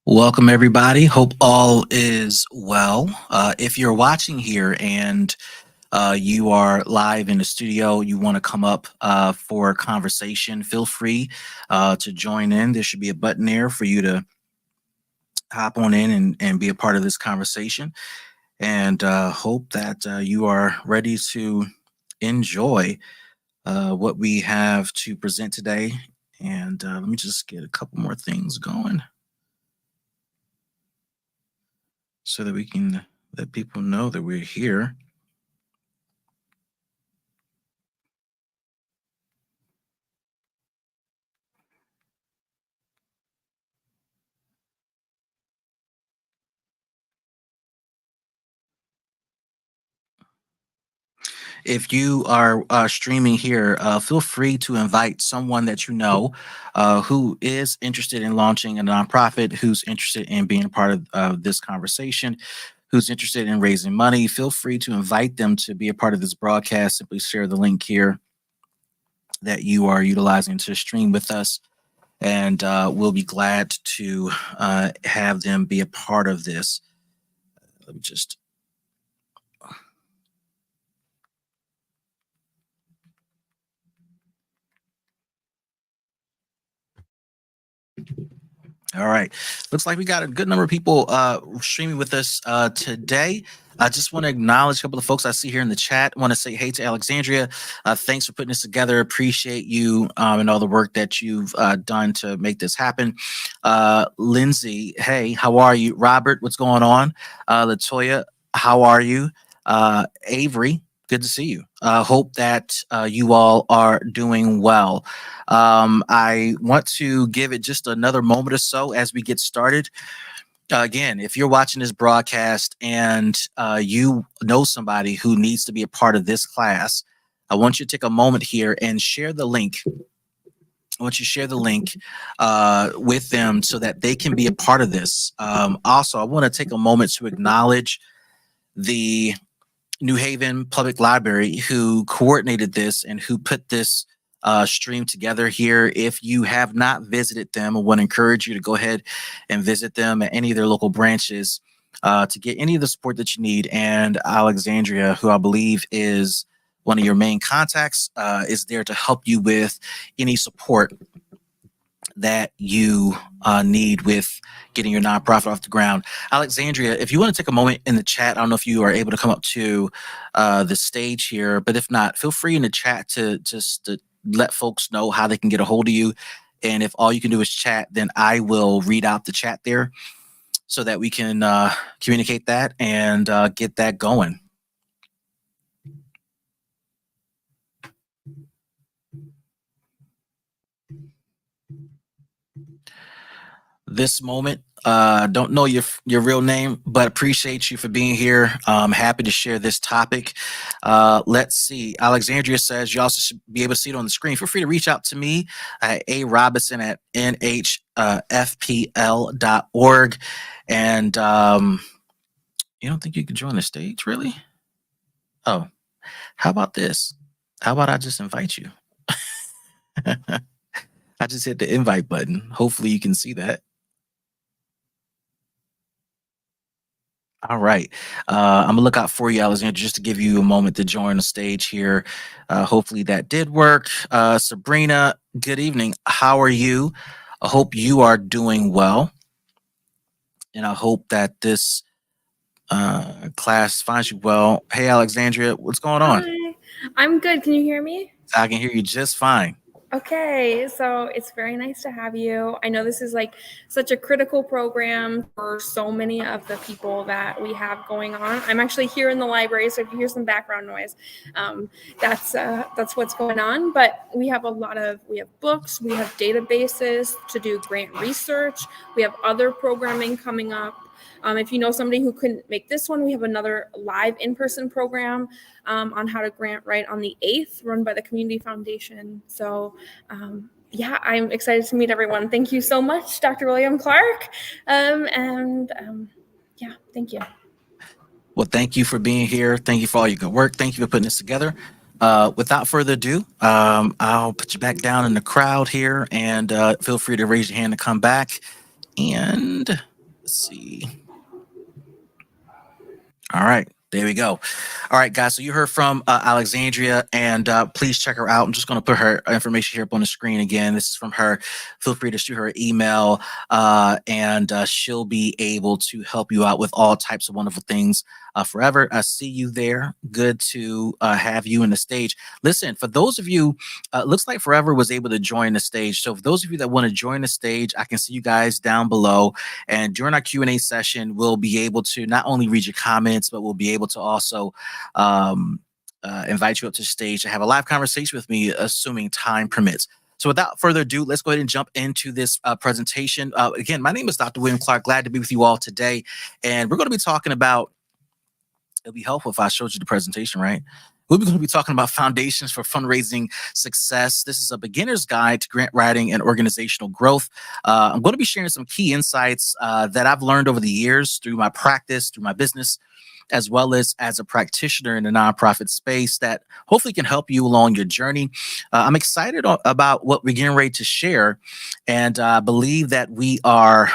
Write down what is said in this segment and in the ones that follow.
Welcome, everybody. Hope all is well. If you're watching here and you are live in the studio, you want to come up for a conversation, feel free to join in. There should be a button there for you to hop on in and be a part of this conversation. And hope that you are ready to enjoy what we have to present today. And let me just get a couple more things going so that we can let people know that we're here. If you are streaming here, feel free to invite someone that you know who is interested in launching a nonprofit, who's interested in being a part of this conversation, who's interested in raising money. Feel free to invite them to be a part of this broadcast. Simply share the link here that you are utilizing to stream with us, and we'll be glad to have them be a part of this. Let me just All right. Looks like we got a good number of people streaming with us today. I just want to acknowledge a couple of folks I see here in the chat. I want to say hey to Alexandria. Thanks for putting this together. Appreciate you and all the work that you've done to make this happen. Lindsay, hey, how are you? Robert, what's going on? Latoya, how are you? Avery, good to see you. Hope that you all are doing well. I want to give it just another moment or so as we get started. Again, if you're watching this broadcast and you know somebody who needs to be a part of this class, I want you to take a moment here and share the link. I want you to share the link with them so that they can be a part of this. Also, I want to take a moment to acknowledge the New Haven Public Library who coordinated this and who put this stream together here. If you have not visited them, I want to encourage you to go ahead and visit them at any of their local branches to get any of the support that you need. And Alexandria, who I believe is one of your main contacts, is there to help you with any support that you need with getting your nonprofit off the ground. Alexandria, if you want to take a moment in the chat, I don't know if you are able to come up to the stage here, but if not, feel free in the chat to just to let folks know how they can get a hold of you. And if all you can do is chat, then I will read out the chat there so that we can communicate that and get that going. This moment, don't know your real name, but appreciate you for being here. Happy to share this topic. Let's see. Alexandria says you also should be able to see it on the screen. Feel free to reach out to me at arobinson@nhfpl.org. And you don't think you could join the stage, really? Oh, how about this? How about I just invite you? I just hit the invite button. Hopefully you can see that. All right. I'm gonna look out for you, Alexander, just to give you a moment to join the stage here. Hopefully that did work. Sabrina, good evening. How are you? I hope you are doing well. And I hope that this class finds you well. Hey, Alexandria, what's going on? Hi, I'm good. Can you hear me? I can hear you just fine. Okay, so it's very nice to have you. I know this is like such a critical program for so many of the people that we have going on. I'm actually here in the library, so if you hear some background noise, that's what's going on. But we have we have books, we have databases to do grant research, we have other programming coming up. If you know somebody who couldn't make this one, we have another live in-person program on how to grant write on the 8th, run by the Community Foundation. So yeah, I'm excited to meet everyone. Thank you so much, Dr. William Clark. Yeah, thank you. Well, thank you for being here. Thank you for all your good work. Thank you for putting this together. Without further ado, I'll put you back down in the crowd here and feel free to raise your hand to come back. And see. All right. There we go. All right, guys. So you heard from Alexandria, and please check her out. I'm just going to put her information here up on the screen again. This is from her. Feel free to shoot her an email, and she'll be able to help you out with all types of wonderful things forever. I see you there. Good to have you in the stage. Listen, for those of you, looks like Forever was able to join the stage. So for those of you that want to join the stage, I can see you guys down below. And during our Q&A session, we'll be able to not only read your comments, but we'll be able to also invite you up to the stage to have a live conversation with me, assuming time permits. So without further ado, let's go ahead and jump into this presentation. Again, my name is Dr. William Clark. Glad to be with you all today. And we're going to be talking about, it'll be helpful if I showed you the presentation, right? We're going to be talking about foundations for fundraising success. This is a beginner's guide to grant writing and organizational growth. I'm going to be sharing some key insights that I've learned over the years through my practice, through my business, as well as a practitioner in the nonprofit space that hopefully can help you along your journey. I'm excited about what we're getting ready to share, and I believe that we're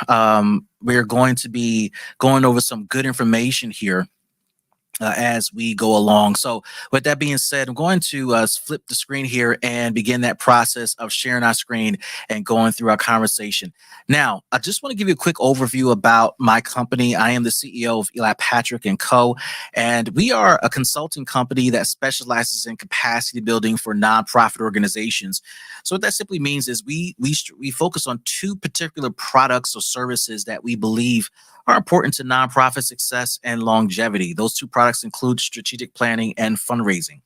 going to be going over some good information here as we go along. So with that being said, I'm going to flip the screen here and begin that process of sharing our screen and going through our conversation. Now, I just want to give you a quick overview about my company. I am the CEO of Eli Patrick Co, and we are a consulting company that specializes in capacity building for nonprofit organizations. So what that simply means is we focus on two particular products or services that we believe are important to nonprofit success and longevity. Those two products include strategic planning and fundraising.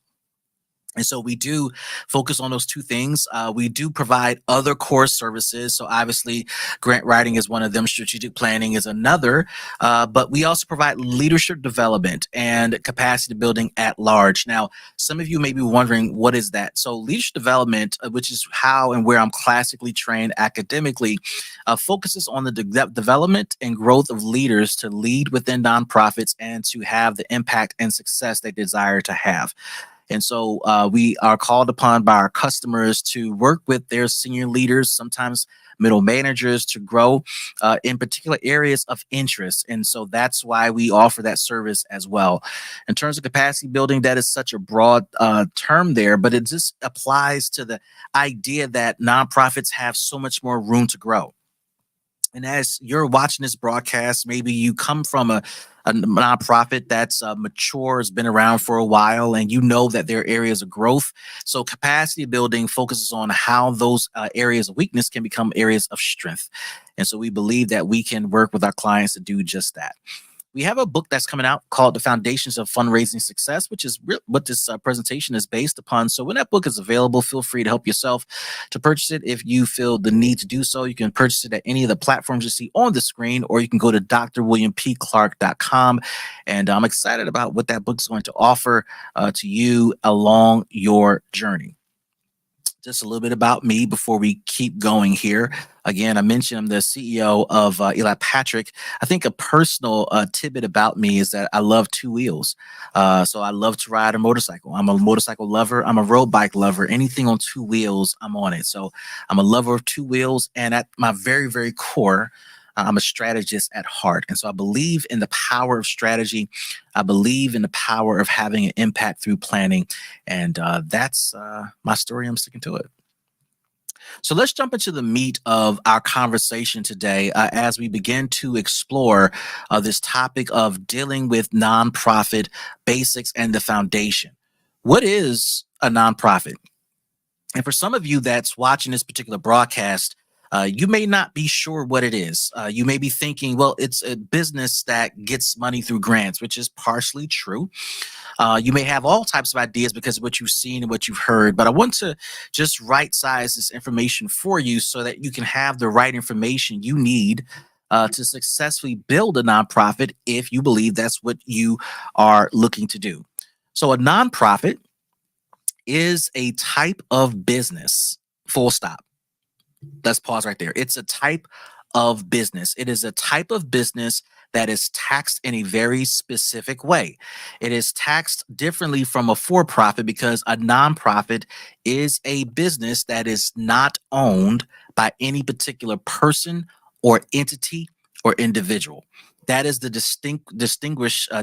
And so we do focus on those two things. We do provide other core services. So obviously, grant writing is one of them. Strategic planning is another. But we also provide leadership development and capacity building at large. Now, some of you may be wondering, what is that? So leadership development, which is how and where I'm classically trained academically, focuses on the development and growth of leaders to lead within nonprofits and to have the impact and success they desire to have. And so we are called upon by our customers to work with their senior leaders, sometimes middle managers, to grow in particular areas of interest. And so that's why we offer that service as well. In terms of capacity building, that is such a broad term there, but it just applies to the idea that nonprofits have so much more room to grow. And as you're watching this broadcast, maybe you come from a nonprofit that's mature, has been around for a while, and you know that there are areas of growth. So capacity building focuses on how those areas of weakness can become areas of strength. And so we believe that we can work with our clients to do just that. We have a book that's coming out called The Foundations of Fundraising Success, which is what this presentation is based upon. So when that book is available, feel free to help yourself to purchase it. If you feel the need to do so, you can purchase it at any of the platforms you see on the screen, or you can go to drwilliampclark.com. And I'm excited about what that book is going to offer to you along your journey. Just a little bit about me before we keep going here. Again, I mentioned I'm the CEO of Eli Patrick. I think a personal tidbit about me is that I love two wheels. So I love to ride a motorcycle. I'm a motorcycle lover. I'm a road bike lover. Anything on two wheels, I'm on it. So I'm a lover of two wheels. And at my very, very core, I'm a strategist at heart. And so I believe in the power of strategy. I believe in the power of having an impact through planning. And that's my story. I'm sticking to it. So let's jump into the meat of our conversation today as we begin to explore this topic of dealing with nonprofit basics and the foundation. What is a nonprofit? And for some of you that's watching this particular broadcast, you may not be sure what it is. You may be thinking, well, it's a business that gets money through grants, which is partially true. You may have all types of ideas because of what you've seen and what you've heard, but I want to just right size this information for you so that you can have the right information you need to successfully build a nonprofit if you believe that's what you are looking to do. So a nonprofit is a type of business, full stop. Let's pause right there. It's a type of business. It is a type of business that is taxed in a very specific way. It is taxed differently from a for-profit because a nonprofit is a business that is not owned by any particular person or entity or individual. That is the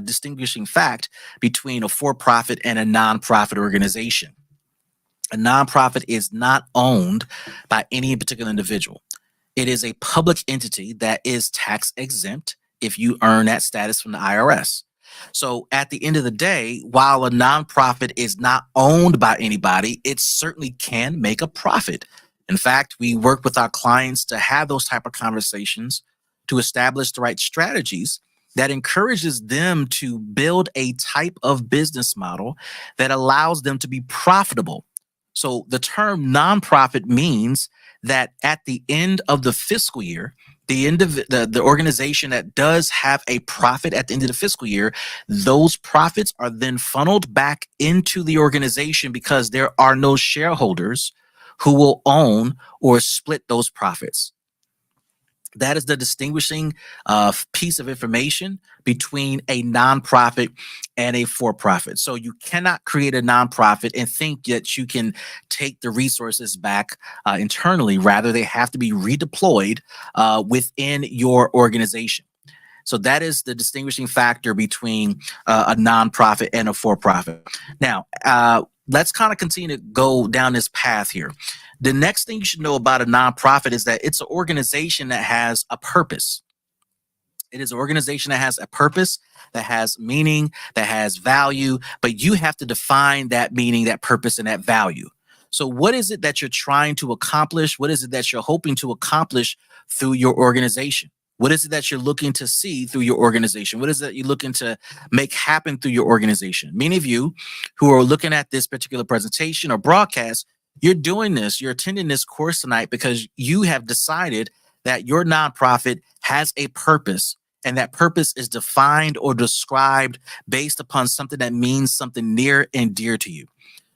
distinguishing fact between a for-profit and a nonprofit organization. A nonprofit is not owned by any particular individual. It is a public entity that is tax exempt if you earn that status from the IRS. So at the end of the day, while a nonprofit is not owned by anybody, it certainly can make a profit. In fact, we work with our clients to have those type of conversations to establish the right strategies that encourages them to build a type of business model that allows them to be profitable. So the term nonprofit means that at the end of the fiscal year, the organization that does have a profit at the end of the fiscal year, those profits are then funneled back into the organization because there are no shareholders who will own or split those profits. That is the distinguishing piece of information between a nonprofit and a for-profit. So you cannot create a nonprofit and think that you can take the resources back internally. Rather, they have to be redeployed within your organization. So that is the distinguishing factor between a nonprofit and a for-profit. Now, let's kind of continue to go down this path here. The next thing you should know about a nonprofit is that it's an organization that has a purpose. It is an organization that has a purpose, that has meaning, that has value, but you have to define that meaning, that purpose, and that value. So what is it that you're trying to accomplish? What is it that you're hoping to accomplish through your organization? What is it that you're looking to see through your organization? What is it that you're looking to make happen through your organization? Many of you who are looking at this particular presentation or broadcast, you're doing this, you're attending this course tonight because you have decided that your nonprofit has a purpose, and that purpose is defined or described based upon something that means something near and dear to you.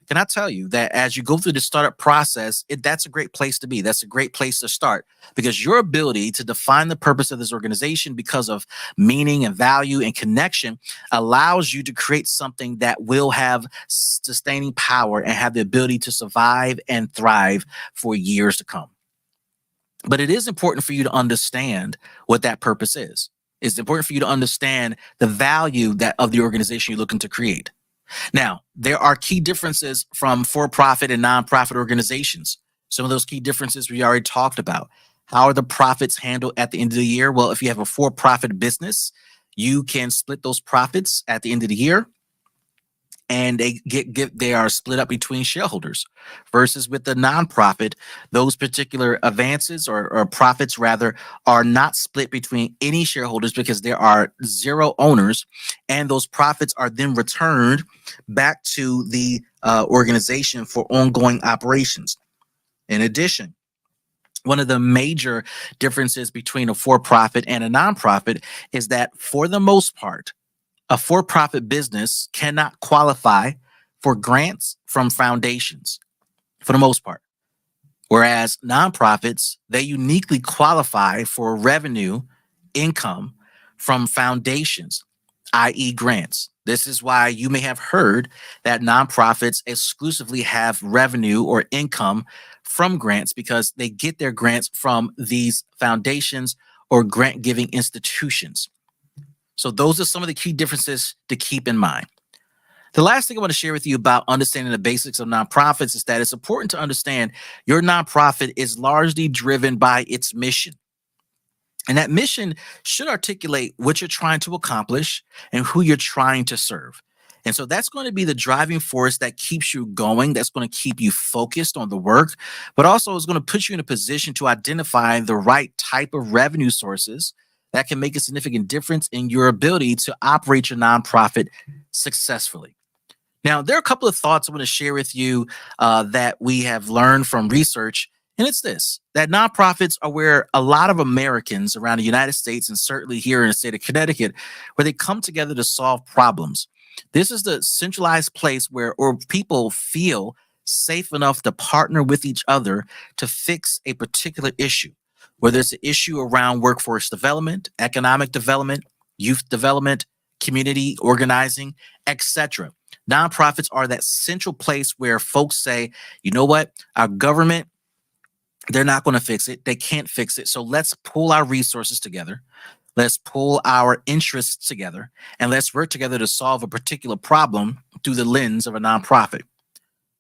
Can I tell you that as you go through the startup process, that's a great place to be. That's a great place to start, because your ability to define the purpose of this organization because of meaning and value and connection allows you to create something that will have sustaining power and have the ability to survive and thrive for years to come. But it is important for you to understand what that purpose is. It's important for you to understand the value of the organization you're looking to create. Now, there are key differences from for-profit and nonprofit organizations. Some of those key differences we already talked about. How are the profits handled at the end of the year? Well, if you have a for-profit business, you can split those profits at the end of the year, and they are split up between shareholders. Versus with the nonprofit, those particular advances or profits rather are not split between any shareholders because there are zero owners, and those profits are then returned back to the organization for ongoing operations. In addition, one of the major differences between a for-profit and a nonprofit is that for the most part, a for-profit business cannot qualify for grants from foundations for the most part. Whereas nonprofits, they uniquely qualify for revenue income from foundations, i.e. grants. This is why you may have heard that nonprofits exclusively have revenue or income from grants, because they get their grants from these foundations or grant-giving institutions. So those are some of the key differences to keep in mind. The last thing I want to share with you about understanding the basics of nonprofits is that it's important to understand your nonprofit is largely driven by its mission. And that mission should articulate what you're trying to accomplish and who you're trying to serve. And so that's going to be the driving force that keeps you going. That's going to keep you focused on the work, but also is going to put you in a position to identify the right type of revenue sources that can make a significant difference in your ability to operate your nonprofit successfully. Now, there are a couple of thoughts I want to share with you that we have learned from research, and it's this: that nonprofits are where a lot of Americans around the United States, and certainly here in the state of Connecticut, where they come together to solve problems. This is the centralized place where people feel safe enough to partner with each other to fix a particular issue, whether it's an issue around workforce development, economic development, youth development, community organizing, etc. Nonprofits are that central place where folks say, you know what, our government They're not going to fix it. They can't fix it. So let's pull our resources together. Let's pull our interests together, and let's work together to solve a particular problem through the lens of a nonprofit.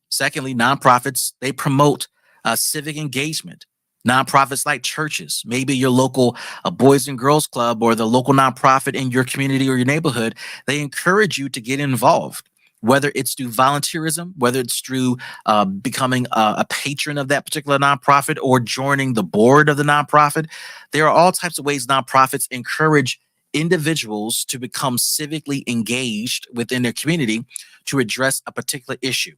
Secondly, nonprofits, they promote civic engagement. Nonprofits like churches, maybe your local Boys and Girls Club or the local nonprofit in your community or your neighborhood, they encourage you to get involved, whether it's through volunteerism, whether it's through becoming a patron of that particular nonprofit or joining the board of the nonprofit. There are all types of ways nonprofits encourage individuals to become civically engaged within their community to address a particular issue.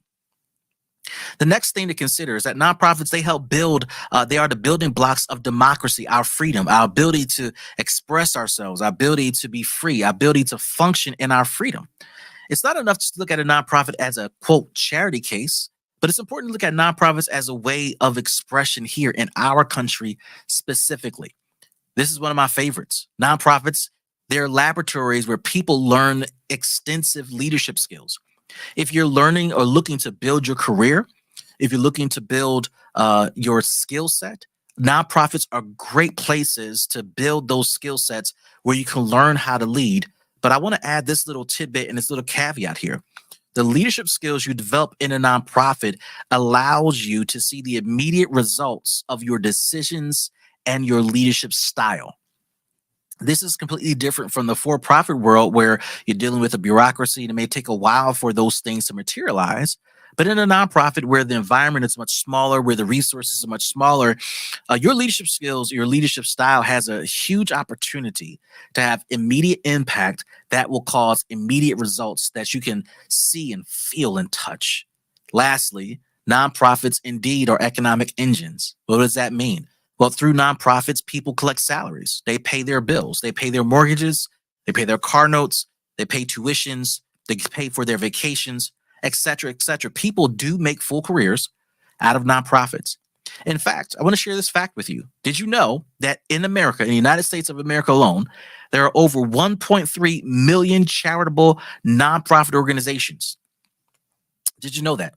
The next thing to consider is that nonprofits, they help build, they are the building blocks of democracy, our freedom, our ability to express ourselves, our ability to be free, our ability to function in our freedom. It's not enough to look at a nonprofit as a quote charity case, but it's important to look at nonprofits as a way of expression here in our country specifically. This is one of my favorites. Nonprofits, they're laboratories where people learn extensive leadership skills. If you're learning or looking to build your career, if you're looking to build your skill set, nonprofits are great places to build those skill sets where you can learn how to lead. But I want to add this little tidbit and this little caveat here. The leadership skills you develop in a nonprofit allows you to see the immediate results of your decisions and your leadership style. This is completely different from the for-profit world where you're dealing with a bureaucracy and it may take a while for those things to materialize. But in a nonprofit where the environment is much smaller, where the resources are much smaller, your leadership skills, your leadership style has a huge opportunity to have immediate impact that will cause immediate results that you can see and feel and touch. Lastly, nonprofits indeed are economic engines. What does that mean? Well, through nonprofits, people collect salaries. They pay their bills. They pay their mortgages. They pay their car notes. They pay tuitions. They pay for their vacations, et cetera, et cetera. People do make full careers out of nonprofits. In fact, I want to share this fact with you. Did you know that in America, in the United States of America alone, there are over 1.3 million charitable nonprofit organizations? Did you know that?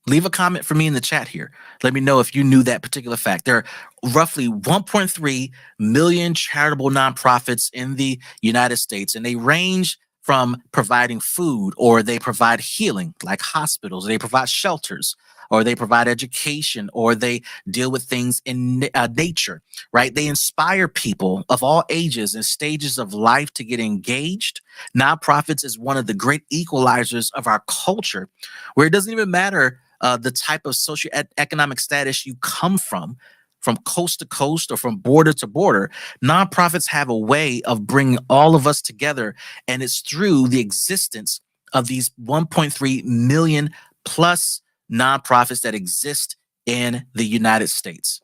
Leave a comment for me in the chat here. Let me know if you knew that particular fact. There are roughly 1.3 million charitable nonprofits in the United States, and they range from providing food, or they provide healing, like hospitals, they provide shelters, or they provide education, or they deal with things in nature, right? They inspire people of all ages and stages of life to get engaged. Nonprofits is one of the great equalizers of our culture, where it doesn't even matter the type of socioeconomic status you come from coast to coast or from border to border. Nonprofits have a way of bringing all of us together, and it's through the existence of these 1.3 million plus nonprofits that exist in the United States.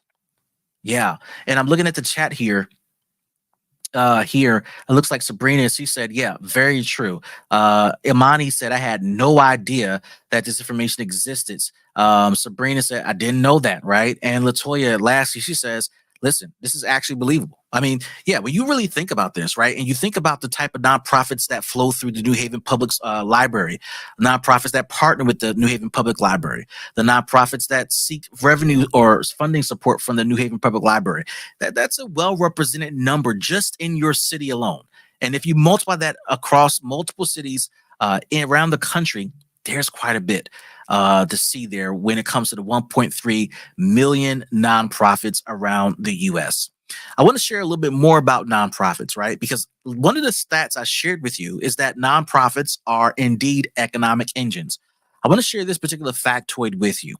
Yeah, and I'm looking at the chat here. Here it looks like Sabrina, she said, yeah, very true. Imani said, I had no idea that this information existed. Sabrina said, I didn't know that, right? And Latoya, lastly, she says, listen, this is actually believable. I mean, yeah, when you really think about this, right, and you think about the type of nonprofits that flow through the New Haven Public Library, nonprofits that partner with the New Haven Public Library, the nonprofits that seek revenue or funding support from the New Haven Public Library, that's a well-represented number just in your city alone. And if you multiply that across multiple cities around the country, there's quite a bit to see there when it comes to the 1.3 million nonprofits around the U.S. I want to share a little bit more about nonprofits, right? Because one of the stats I shared with you is that nonprofits are indeed economic engines. I want to share this particular factoid with you.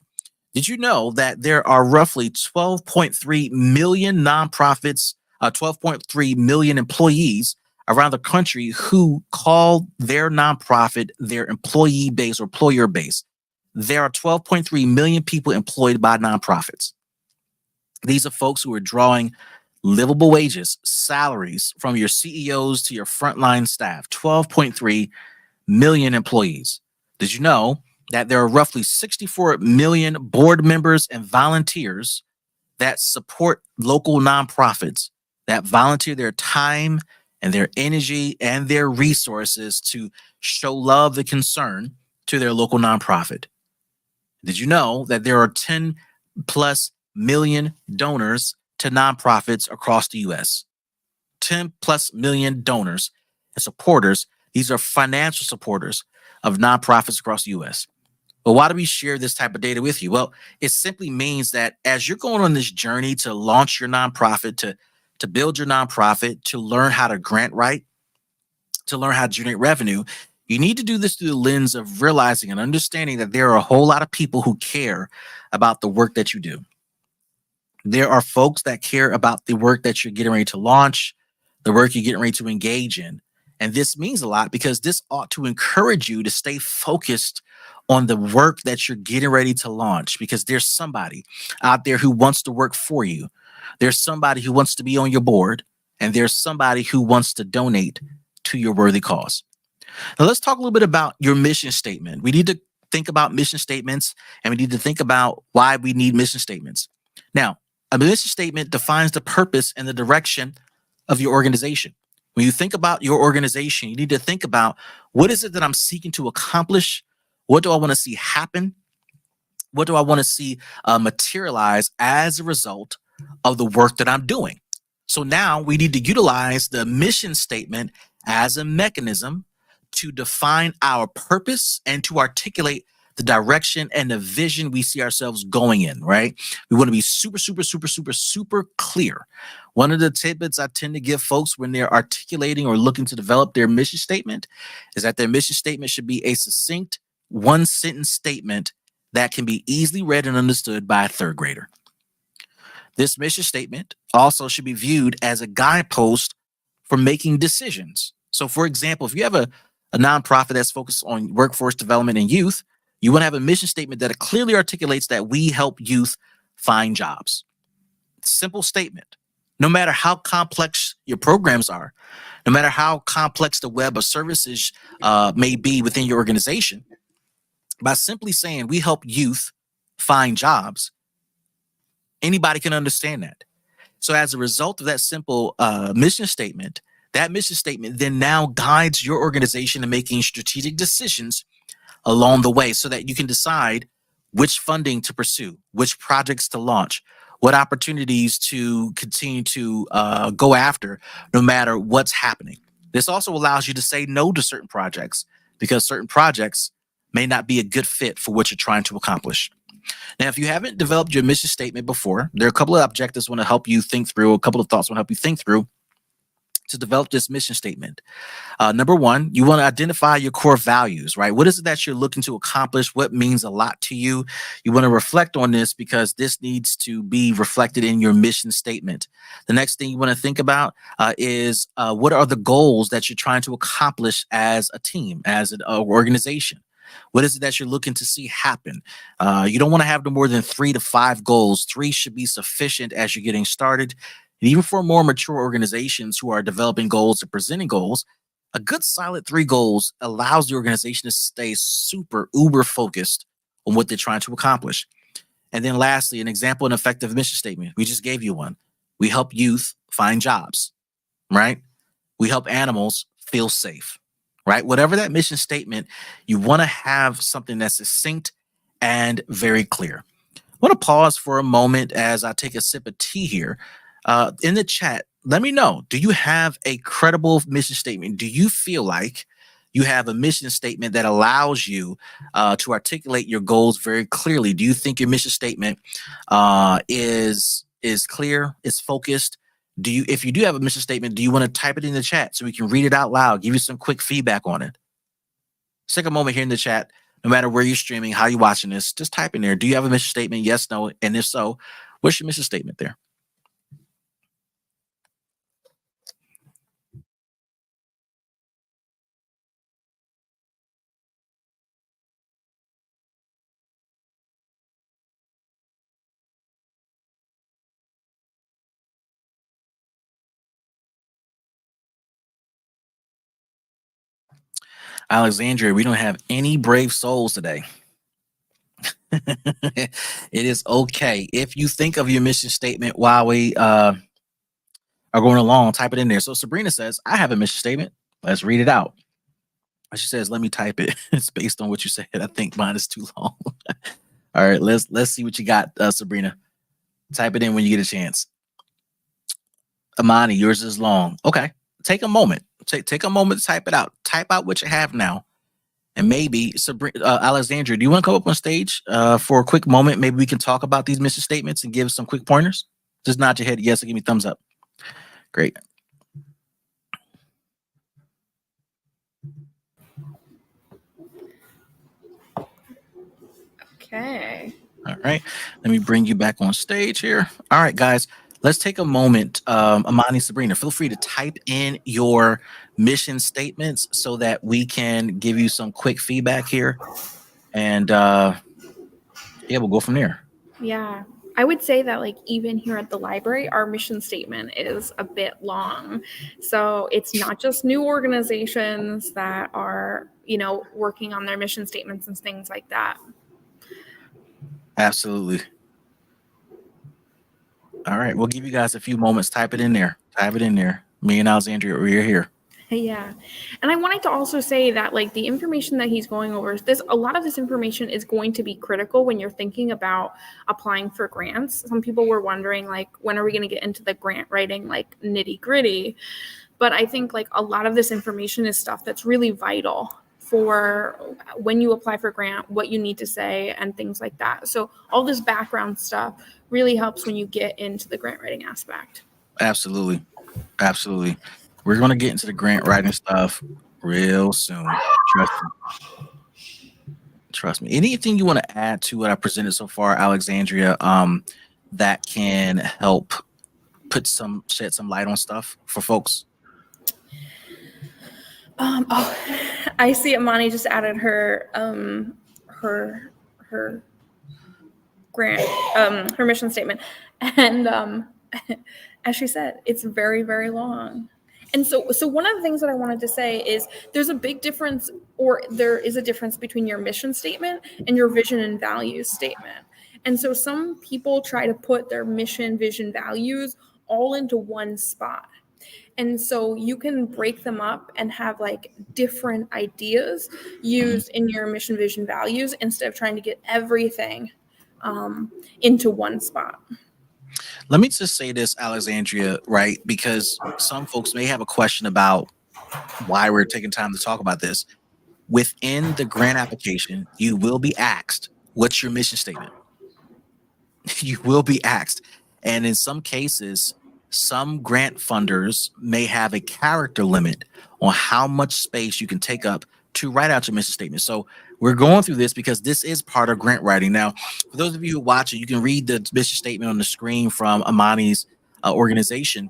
Did you know that there are roughly 12.3 million nonprofits, 12.3 million employees around the country who call their nonprofit their employee base or employer base? There are 12.3 million people employed by nonprofits. These are folks who are drawing livable wages, salaries from your CEOs to your frontline staff. 12.3 million employees. Did you know that there are roughly 64 million board members and volunteers that support local nonprofits, that volunteer their time and their energy and their resources to show love and concern to their local nonprofit? Did you know that there are 10 plus million donors to nonprofits across the US. 10 plus million donors and supporters. These are financial supporters of nonprofits across the US. But why do we share this type of data with you? Well, it simply means that as you're going on this journey to launch your nonprofit, to build your nonprofit, to learn how to grant write, to learn how to generate revenue, you need to do this through the lens of realizing and understanding that there are a whole lot of people who care about the work that you do. There are folks that care about the work that you're getting ready to launch, the work you're getting ready to engage in. And this means a lot because this ought to encourage you to stay focused on the work that you're getting ready to launch, because there's somebody out there who wants to work for you. There's somebody who wants to be on your board, and there's somebody who wants to donate to your worthy cause. Now, let's talk a little bit about your mission statement. We need to think about mission statements, and we need to think about why we need mission statements. Now, a mission statement defines the purpose and the direction of your organization. When you think about your organization, you need to think about, what is it that I'm seeking to accomplish? What do I want to see happen? What do I want to see materialize as a result of the work that I'm doing? So now we need to utilize the mission statement as a mechanism to define our purpose and to articulate the direction and the vision we see ourselves going in, right? We want to be super, super, super, super, super clear. One of the tidbits I tend to give folks when they're articulating or looking to develop their mission statement is that their mission statement should be a succinct, one sentence statement that can be easily read and understood by a third grader. This mission statement also should be viewed as a guidepost for making decisions. So, for example, if you have a nonprofit that's focused on workforce development and youth, you want to have a mission statement that clearly articulates that we help youth find jobs. Simple statement. No matter how complex your programs are, no matter how complex the web of services may be within your organization, by simply saying we help youth find jobs, anybody can understand that. So as a result of that simple mission statement, that mission statement then now guides your organization in making strategic decisions along the way so that you can decide which funding to pursue, which projects to launch, what opportunities to continue to go after no matter what's happening. This also allows you to say no to certain projects because certain projects may not be a good fit for what you're trying to accomplish. Now, if you haven't developed your mission statement before, there are a couple of objectives I want to help you think through, a couple of thoughts I want to help you think through to develop this mission statement. Number one, you want to identify your core values, right? What is it that you're looking to accomplish? What means a lot to you? You want to reflect on this because this needs to be reflected in your mission statement. The next thing you want to think about is what are the goals that you're trying to accomplish as a team, as an organization? What is it that you're looking to see happen? You don't want to have no more than 3 to 5 goals. 3 should be sufficient as you're getting started. And even for more mature organizations who are developing goals and presenting goals, a good solid 3 goals allows the organization to stay super uber focused on what they're trying to accomplish. And then lastly, an example, an effective mission statement. We just gave you one. We help youth find jobs, right? We help animals feel safe, right? Whatever that mission statement, you want to have something that's succinct and very clear. I want to pause for a moment as I take a sip of tea here. In the chat, let me know, do you have a credible mission statement? Do you feel like you have a mission statement that allows you to articulate your goals very clearly? Do you think your mission statement is clear, is focused? If you do have a mission statement, do you want to type it in the chat so we can read it out loud, give you some quick feedback on it? Take a moment here in the chat, no matter where you're streaming, how you're watching this, just type in there. Do you have a mission statement? Yes, no. And if so, what's your mission statement there? Alexandria, we don't have any brave souls today. It is okay. If you think of your mission statement while we are going along, type it in there. So Sabrina says, I have a mission statement. Let's read it out. She says, let me type it. It's based on what you said. I think mine is too long. All right, let's see what you got, Sabrina. Type it in when you get a chance. Amani, yours is long. Okay. Take a moment. Take a moment to type it out. Type out what you have now. And maybe Sabrina, Alexandria, do you want to come up on stage for a quick moment? Maybe we can talk about these mission statements and give some quick pointers. Just nod your head yes and give me thumbs up. Great. Okay. All right. Let me bring you back on stage here. All right, guys. Let's take a moment. Amani, Sabrina, feel free to type in your mission statements so that we can give you some quick feedback here. And yeah, we'll go from there. Yeah. I would say that, like, even here at the library, our mission statement is a bit long. So it's not just new organizations that are, working on their mission statements and things like that. Absolutely. All right. We'll give you guys a few moments. Type it in there. Type it in there. Me and Alexandria, we're here. Yeah. And I wanted to also say that, like, the information that he's going over, a lot of this information is going to be critical when you're thinking about applying for grants. Some people were wondering, like, when are we going to get into the grant writing, like, nitty gritty? But I think, like, a lot of this information is stuff that's really vital for when you apply for grant, what you need to say and things like that. So all this background stuff really helps when you get into the grant writing aspect. Absolutely. Absolutely. We're going to get into the grant writing stuff real soon. Trust me. Anything you want to add to what I presented so far, Alexandria, that can help shed some light on stuff for folks? I see Amani just added her grant, her mission statement, and as she said, it's very, very long. And so one of the things that I wanted to say is there is a difference between your mission statement and your vision and values statement. And so some people try to put their mission, vision, values all into one spot. And so you can break them up and have, like, different ideas used in your mission, vision, values instead of trying to get everything into one spot. Let me just say this, Alexandria, right? Because some folks may have a question about why we're taking time to talk about this. Within the grant application, you will be asked, what's your mission statement? You will be asked. And in some cases, some grant funders may have a character limit on how much space you can take up to write out your mission statement. So we're going through this because this is part of grant writing. Now, for those of you who watch it, you can read the mission statement on the screen from Amani's organization.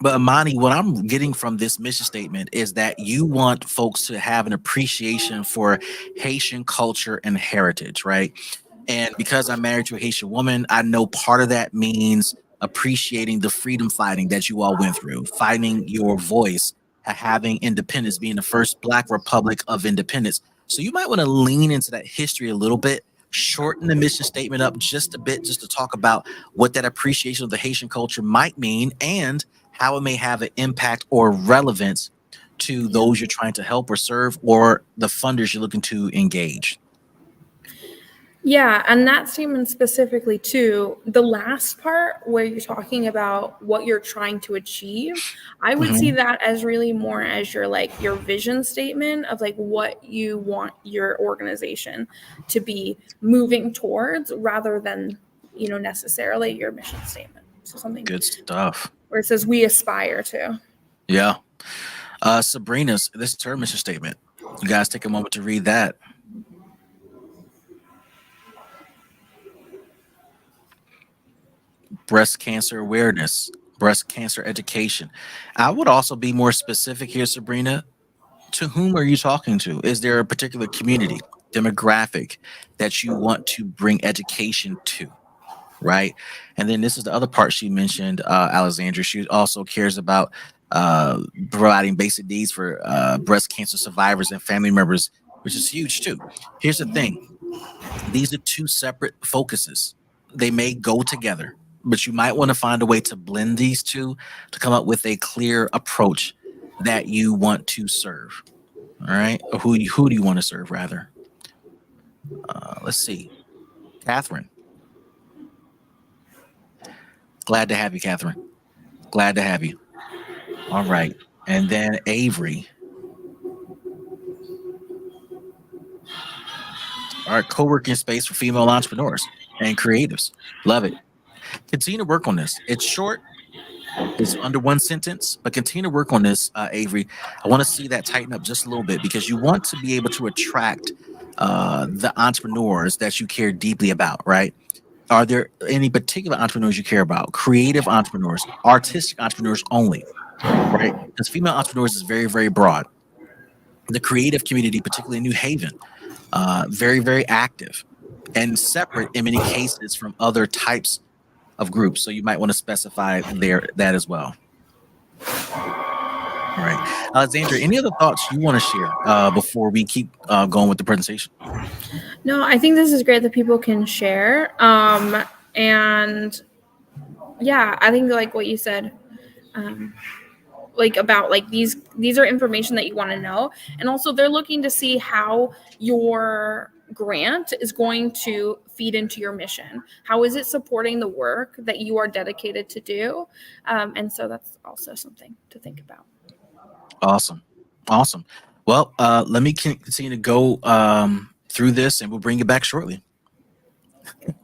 But Amani, what I'm getting from this mission statement is that you want folks to have an appreciation for Haitian culture and heritage, right? And because I'm married to a Haitian woman, I know part of that means appreciating the freedom fighting that you all went through, finding your voice, having independence, being the first Black Republic of independence. So you might want to lean into that history a little bit, shorten the mission statement up just a bit, just to talk about what that appreciation of the Haitian culture might mean and how it may have an impact or relevance to those you're trying to help or serve or the funders you're looking to engage. Yeah, and that statement specifically too, the last part where you're talking about what you're trying to achieve, I would see that as really more as your vision statement of, like, what you want your organization to be moving towards rather than, necessarily your mission statement. So something Good stuff. where it says we aspire to. Yeah. Sabrina's, this is her mission statement. You guys take a moment to read that. Breast cancer awareness, breast cancer education. I would also be more specific here, Sabrina. To whom are you talking to? Is there a particular community, demographic that you want to bring education to? Right. And then this is the other part she mentioned, Alexandra. She also cares about providing basic needs for breast cancer survivors and family members, which is huge too. Here's the thing. These are two separate focuses. They may go together, but you might want to find a way to blend these two to come up with a clear approach that you want to serve. All right. Or who do you want to serve, rather? Let's see. Catherine. Glad to have you, Catherine. Glad to have you. All right. And then Avery. All right. Co-working space for female entrepreneurs and creatives. Love it. Continue to work on this. It's short. It's under one sentence, but continue to work on this, Avery. I want to see that tighten up just a little bit because you want to be able to attract the entrepreneurs that you care deeply about, right? Are there any particular entrepreneurs you care about? Creative entrepreneurs, artistic entrepreneurs only, right? Because female entrepreneurs is very, very broad. The creative community, particularly in New Haven, very, very active and separate in many cases from other types of groups. So you might want to specify that as well. All right. Alexandria, any other thoughts you want to share before we keep going with the presentation? No, I think this is great that people can share. And yeah, I think like what you said, like about like these are information that you want to know. And also they're looking to see how your grant is going to feed into your mission. How is it supporting the work that you are dedicated to do? And so that's also something to think about. Awesome. Well, let me continue to go through this and we'll bring you back shortly.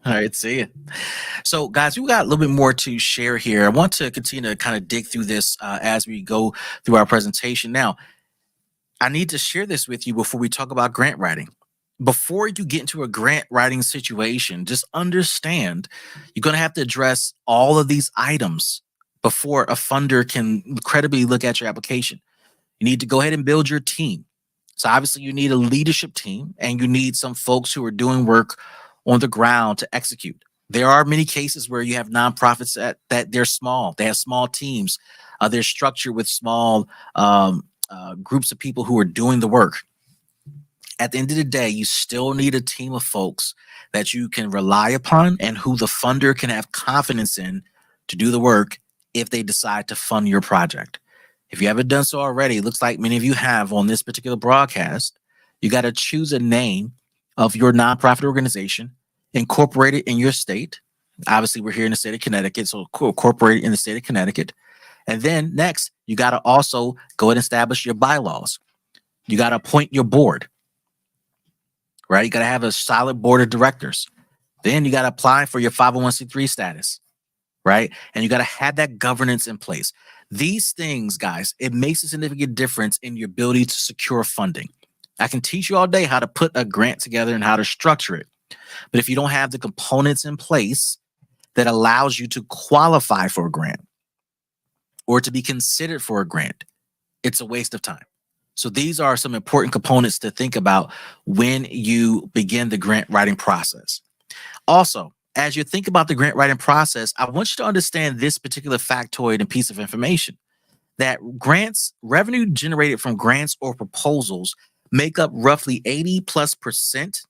All right, see you. So, guys, we got a little bit more to share here. I want to continue to kind of dig through this as we go through our presentation. Now, I need to share this with you before we talk about grant writing. Before you get into a grant writing situation, just understand you're going to have to address all of these items before a funder can credibly look at your application. You need to go ahead and build your team. So obviously you need a leadership team and you need some folks who are doing work on the ground to execute. There are many cases where you have nonprofits that they're small. They have small teams. They're structured with small groups of people who are doing the work. At the end of the day, you still need a team of folks that you can rely upon and who the funder can have confidence in to do the work if they decide to fund your project. If you haven't done so already, it looks like many of you have on this particular broadcast, you got to choose a name of your nonprofit organization, incorporate it in your state. Obviously, we're here in the state of Connecticut, so incorporate it in the state of Connecticut. And then next, you got to also go ahead and establish your bylaws. You got to appoint your board, right? You got to have a solid board of directors. Then you got to apply for your 501c3 status, right? And you got to have that governance in place. These things, guys, it makes a significant difference in your ability to secure funding. I can teach you all day how to put a grant together and how to structure it. But if you don't have the components in place that allows you to qualify for a grant or to be considered for a grant, it's a waste of time. So these are some important components to think about when you begin the grant writing process. Also, as you think about the grant writing process, I want you to understand this particular factoid and piece of information, that grants, revenue generated from grants or proposals make up roughly 80+%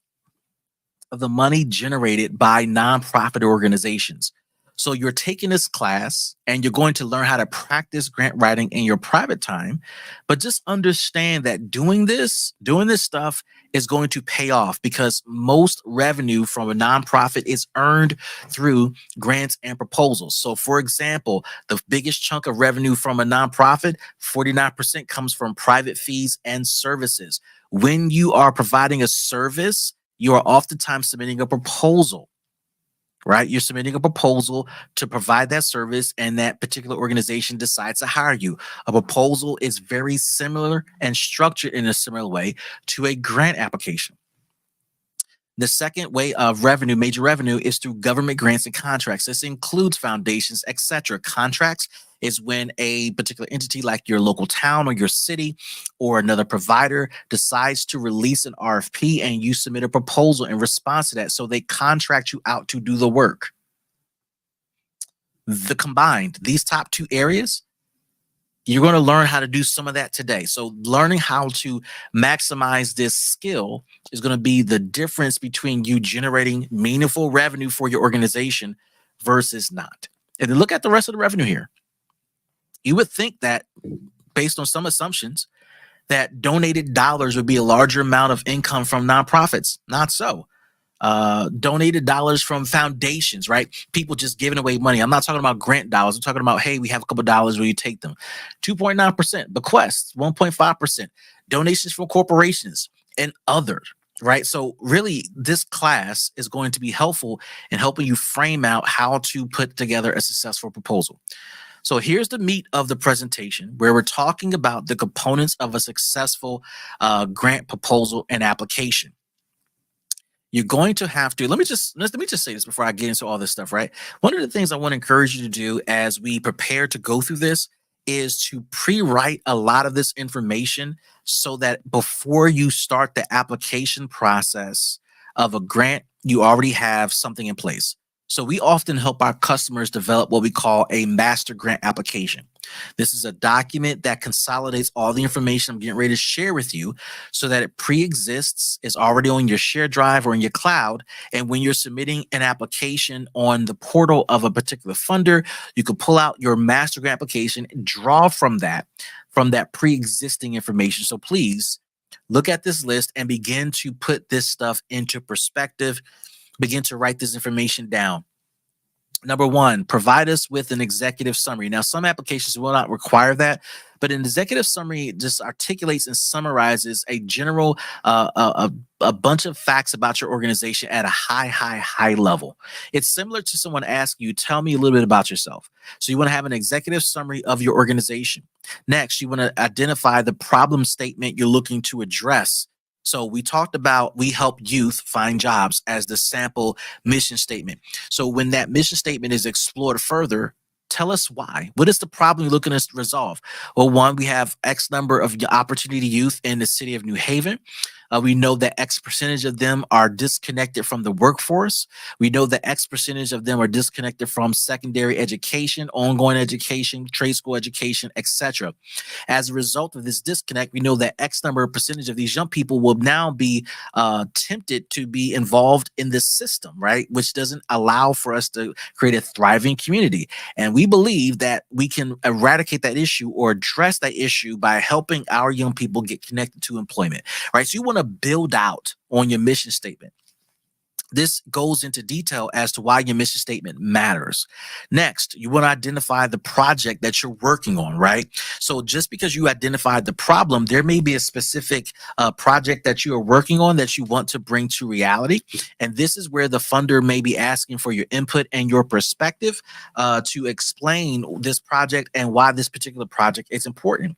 of the money generated by nonprofit organizations. So you're taking this class and you're going to learn how to practice grant writing in your private time, but just understand that doing this stuff is going to pay off because most revenue from a nonprofit is earned through grants and proposals. So for example, the biggest chunk of revenue from a nonprofit, 49% comes from private fees and services. When you are providing a service, you are oftentimes submitting a proposal. Right? You're submitting a proposal to provide that service and that particular organization decides to hire you. A proposal is very similar and structured in a similar way to a grant application. The second way of revenue, major revenue, is through government grants and contracts. This includes foundations, etc. Contracts is when a particular entity like your local town or your city or another provider decides to release an RFP and you submit a proposal in response to that. So they contract you out to do the work. These top two areas, you're going to learn how to do some of that today. So learning how to maximize this skill is going to be the difference between you generating meaningful revenue for your organization versus not. And then look at the rest of the revenue here. You would think that based on some assumptions that donated dollars would be a larger amount of income from nonprofits. Not so. donated dollars from foundations, right? People just giving away money. I'm not talking about grant dollars. I'm talking about, hey, we have a couple dollars, will you take them? 2.9%. Bequests, 1.5%. Donations from corporations and others, right? So really, this class is going to be helpful in helping you frame out how to put together a successful proposal. So here's the meat of the presentation, where we're talking about the components of a successful grant proposal and application. You're going to have to, let me just say this before I get into all this stuff, right? One of the things I want to encourage you to do as we prepare to go through this is to pre-write a lot of this information so that before you start the application process of a grant, you already have something in place. So we often help our customers develop what we call a master grant application. This is a document that consolidates all the information I'm getting ready to share with you so that it pre-exists, is already on your shared drive or in your cloud. And when you're submitting an application on the portal of a particular funder, you can pull out your master grant application, draw from that pre-existing information. So please look at this list and begin to put this stuff into perspective. Begin to write this information down. Number one, provide us with an executive summary. Now, some applications will not require that, but an executive summary just articulates and summarizes a general, a bunch of facts about your organization at a high level. It's similar to someone asking you, tell me a little bit about yourself. So you want to have an executive summary of your organization. Next, you want to identify the problem statement you're looking to address. So we talked about, we help youth find jobs as the sample mission statement. So when that mission statement is explored further, tell us why. What is the problem you're looking to resolve? Well, one, we have X number of opportunity youth in the city of New Haven. We know that X percentage of them are disconnected from the workforce. We know that X percentage of them are disconnected from secondary education, ongoing education, trade school education, etc. As a result of this disconnect, we know that X number of percentage of these young people will now be tempted to be involved in this system, right? Which doesn't allow for us to create a thriving community. And we believe that we can eradicate that issue or address that issue by helping our young people get connected to employment, right? So you want to build out on your mission statement. This goes into detail as to why your mission statement matters. Next, you want to identify the project that you're working on, right? So just because you identified the problem, there may be a specific project that you are working on that you want to bring to reality. And this is where the funder may be asking for your input and your perspective to explain this project and why this particular project is important.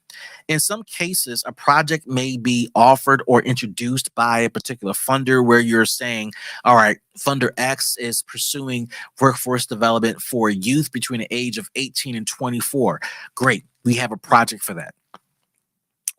In some cases, a project may be offered or introduced by a particular funder where you're saying, all right, funder X is pursuing workforce development for youth between the age of 18 and 24. Great. We have a project for that.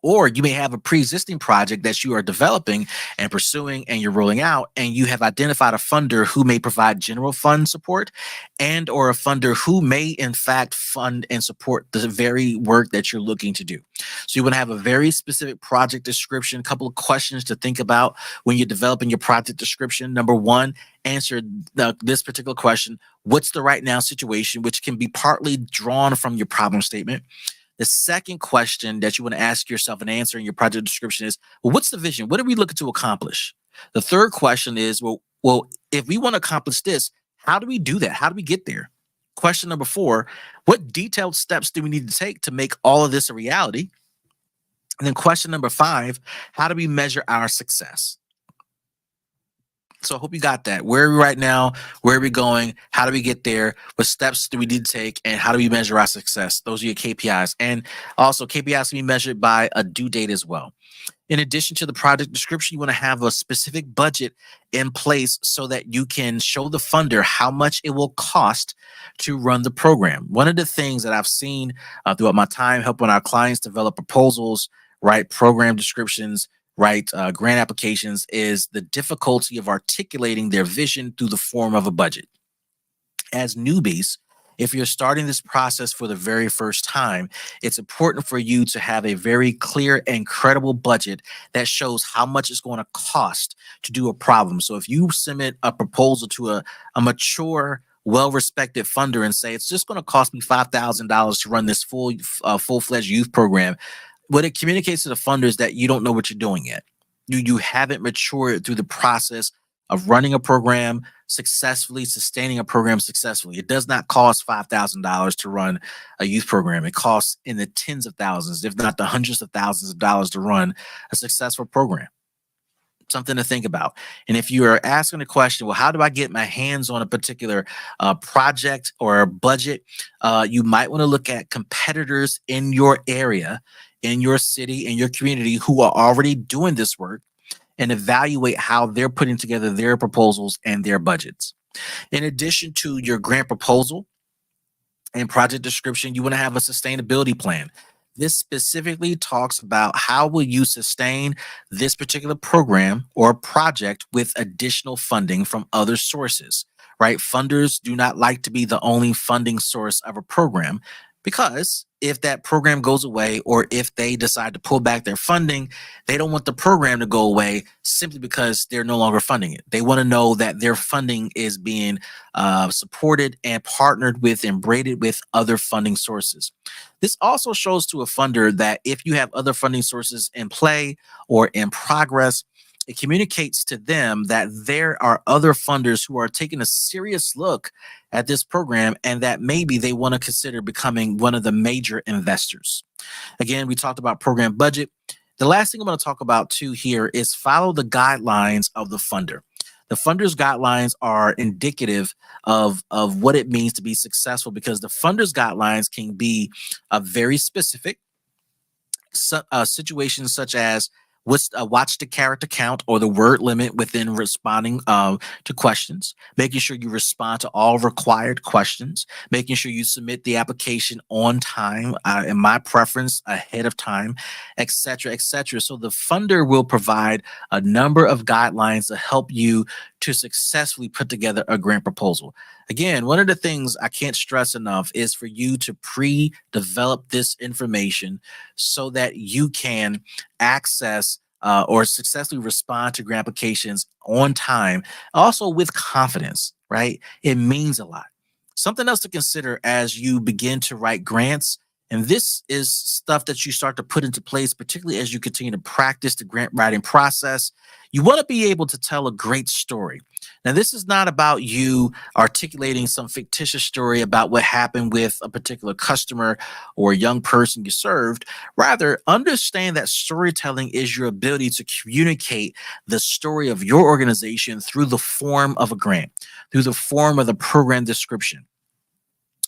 Or you may have a pre-existing project that you are developing and pursuing and you're rolling out, and you have identified a funder who may provide general fund support and or a funder who may in fact fund and support the very work that you're looking to do. So you want to have a very specific project description, a couple of questions to think about when you're developing your project description. Number one, answer this particular question: what's the right now situation, which can be partly drawn from your problem statement. The second question that you want to ask yourself and answer in your project description is, well, what's the vision? What are we looking to accomplish? The third question is, well, if we want to accomplish this, how do we do that? How do we get there? Question number four, what detailed steps do we need to take to make all of this a reality? And then question number five, how do we measure our success? So I hope you got that. Where are we right now? Where are we going? How do we get there? What steps do we need to take? And how do we measure our success? Those are your KPIs. And also KPIs can be measured by a due date as well. In addition to the project description, you want to have a specific budget in place so that you can show the funder how much it will cost to run the program. One of the things that I've seen throughout my time helping our clients develop proposals, write program descriptions, right, grant applications, is the difficulty of articulating their vision through the form of a budget. As newbies, if you're starting this process for the very first time, it's important for you to have a very clear and credible budget that shows how much it's going to cost to do a problem. So if you submit a proposal to a mature, well-respected funder and say, it's just going to cost me $5,000 to run this full-fledged youth program, what it communicates to the funder is that you don't know what you're doing yet. You haven't matured through the process of running a program successfully, sustaining a program successfully. It does not cost $5,000 to run a youth program. It costs in the tens of thousands, if not the hundreds of thousands of dollars to run a successful program. Something to think about. And if you are asking the question, well, how do I get my hands on a particular project or budget? You might want to look at competitors in your area, in your city, in your community who are already doing this work and evaluate how they're putting together their proposals and their budgets. In addition to your grant proposal and project description, you want to have a sustainability plan. This specifically talks about how will you sustain this particular program or project with additional funding from other sources, right? Funders do not like to be the only funding source of a program, because if that program goes away or if they decide to pull back their funding, they don't want the program to go away simply because they're no longer funding it. They want to know that their funding is being supported and partnered with and braided with other funding sources. This also shows to a funder that if you have other funding sources in play or in progress, it communicates to them that there are other funders who are taking a serious look at this program and that maybe they want to consider becoming one of the major investors. Again, we talked about program budget. The last thing I'm going to talk about too here is follow the guidelines of the funder. The funder's guidelines are indicative of what it means to be successful, because the funder's guidelines can be very specific. Situations such as watch the character count or the word limit within responding to questions, making sure you respond to all required questions, making sure you submit the application on time, in my preference ahead of time, etc., etc. So the funder will provide a number of guidelines to help you to successfully put together a grant proposal. Again, one of the things I can't stress enough is for you to pre-develop this information so that you can access or successfully respond to grant applications on time, also with confidence, right? It means a lot. Something else to consider as you begin to write grants, and this is stuff that you start to put into place, particularly as you continue to practice the grant writing process. You want to be able to tell a great story. Now, this is not about you articulating some fictitious story about what happened with a particular customer or young person you served. Rather, understand that storytelling is your ability to communicate the story of your organization through the form of a grant, through the form of the program description,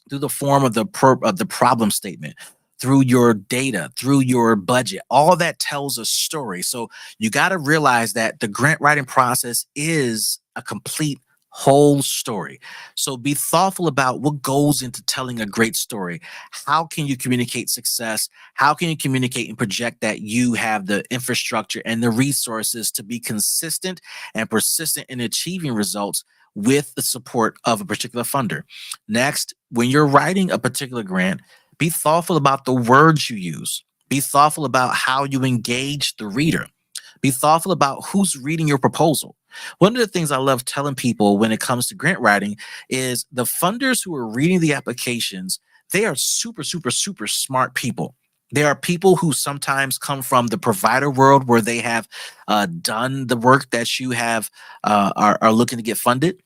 through the form of the problem statement, through your data, through your budget. All that tells a story. So you got to realize that the grant writing process is a complete whole story. So be thoughtful about what goes into telling a great story. How can you communicate success? How can you communicate and project that you have the infrastructure and the resources to be consistent and persistent in achieving results with the support of a particular funder? Next, when you're writing a particular grant, be thoughtful about the words you use. Be thoughtful about how you engage the reader. Be thoughtful about who's reading your proposal. One of the things I love telling people when it comes to grant writing is the funders who are reading the applications, they are super, super, super smart people. There are people who sometimes come from the provider world where they have done the work that you have are looking to get funded.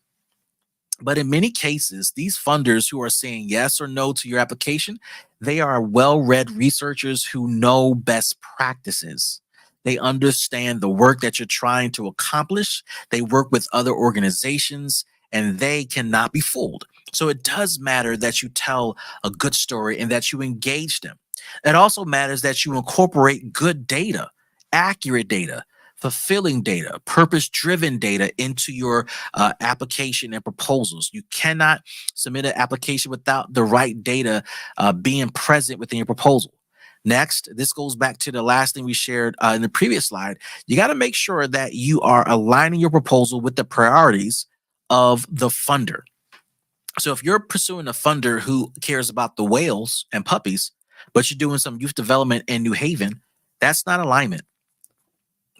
But in many cases, these funders who are saying yes or no to your application, they are well-read researchers who know best practices. They understand the work that you're trying to accomplish. They work with other organizations, and they cannot be fooled. So it does matter that you tell a good story and that you engage them. It also matters that you incorporate good data, accurate data, fulfilling data, purpose-driven data into your application and proposals. You cannot submit an application without the right data being present within your proposal. Next, this goes back to the last thing we shared in the previous slide. You got to make sure that you are aligning your proposal with the priorities of the funder. So if you're pursuing a funder who cares about the whales and puppies, but you're doing some youth development in New Haven, that's not alignment.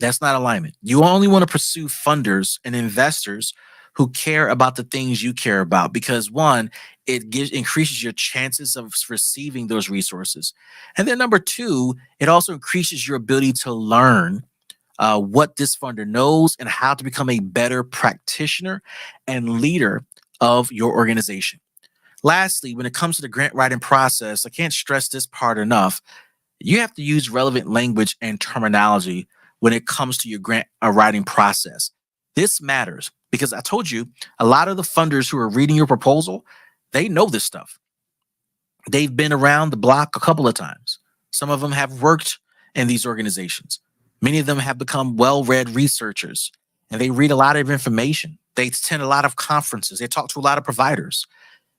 That's not alignment. You only want to pursue funders and investors who care about the things you care about, because one, it increases your chances of receiving those resources. And then number two, it also increases your ability to learn what this funder knows and how to become a better practitioner and leader of your organization. Lastly, when it comes to the grant writing process, I can't stress this part enough. You have to use relevant language and terminology when it comes to your grant writing process. This matters because I told you a lot of the funders who are reading your proposal, they know this stuff. They've been around the block a couple of times. Some of them have worked in these organizations. Many of them have become well-read researchers, and they read a lot of information. They attend a lot of conferences. They talk to a lot of providers,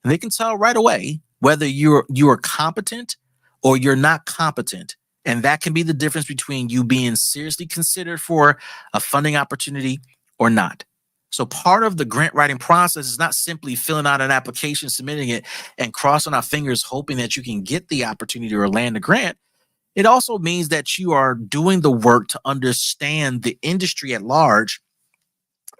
and they can tell right away whether you are competent or you're not competent. And that can be the difference between you being seriously considered for a funding opportunity or not. So part of the grant writing process is not simply filling out an application, submitting it, and crossing our fingers, hoping that you can get the opportunity or land a grant. It also means that you are doing the work to understand the industry at large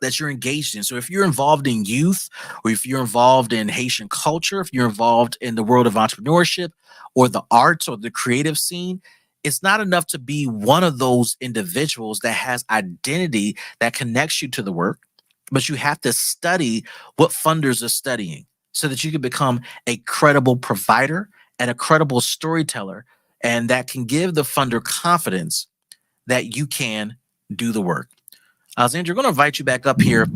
that you're engaged in. So if you're involved in youth, or if you're involved in Haitian culture, if you're involved in the world of entrepreneurship or the arts or the creative scene, it's not enough to be one of those individuals that has identity that connects you to the work, but you have to study what funders are studying so that you can become a credible provider and a credible storyteller, and that can give the funder confidence that you can do the work. Alexandra, we're going to invite you back up here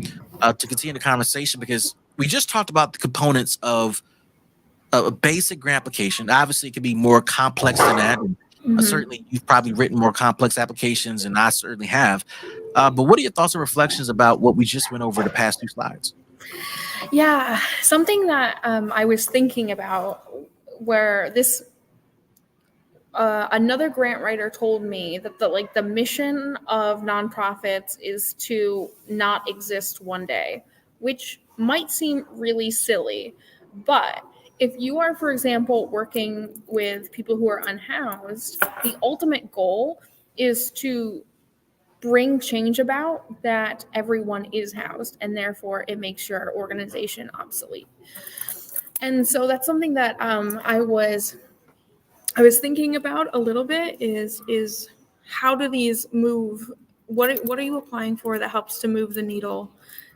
to continue the conversation because we just talked about the components of a basic grant application. Obviously, it can be more complex than that. And, certainly, you've probably written more complex applications, and I certainly have. But what are your thoughts and reflections about what we just went over the past two slides? Yeah, something that I was thinking about where this another grant writer told me that the mission of nonprofits is to not exist one day, which might seem really silly, but if you are, for example, working with people who are unhoused, the ultimate goal is to bring change about that everyone is housed, and therefore it makes your organization obsolete. And so that's something that I was thinking about a little bit is how do these move? What are you applying for that helps to move the needle?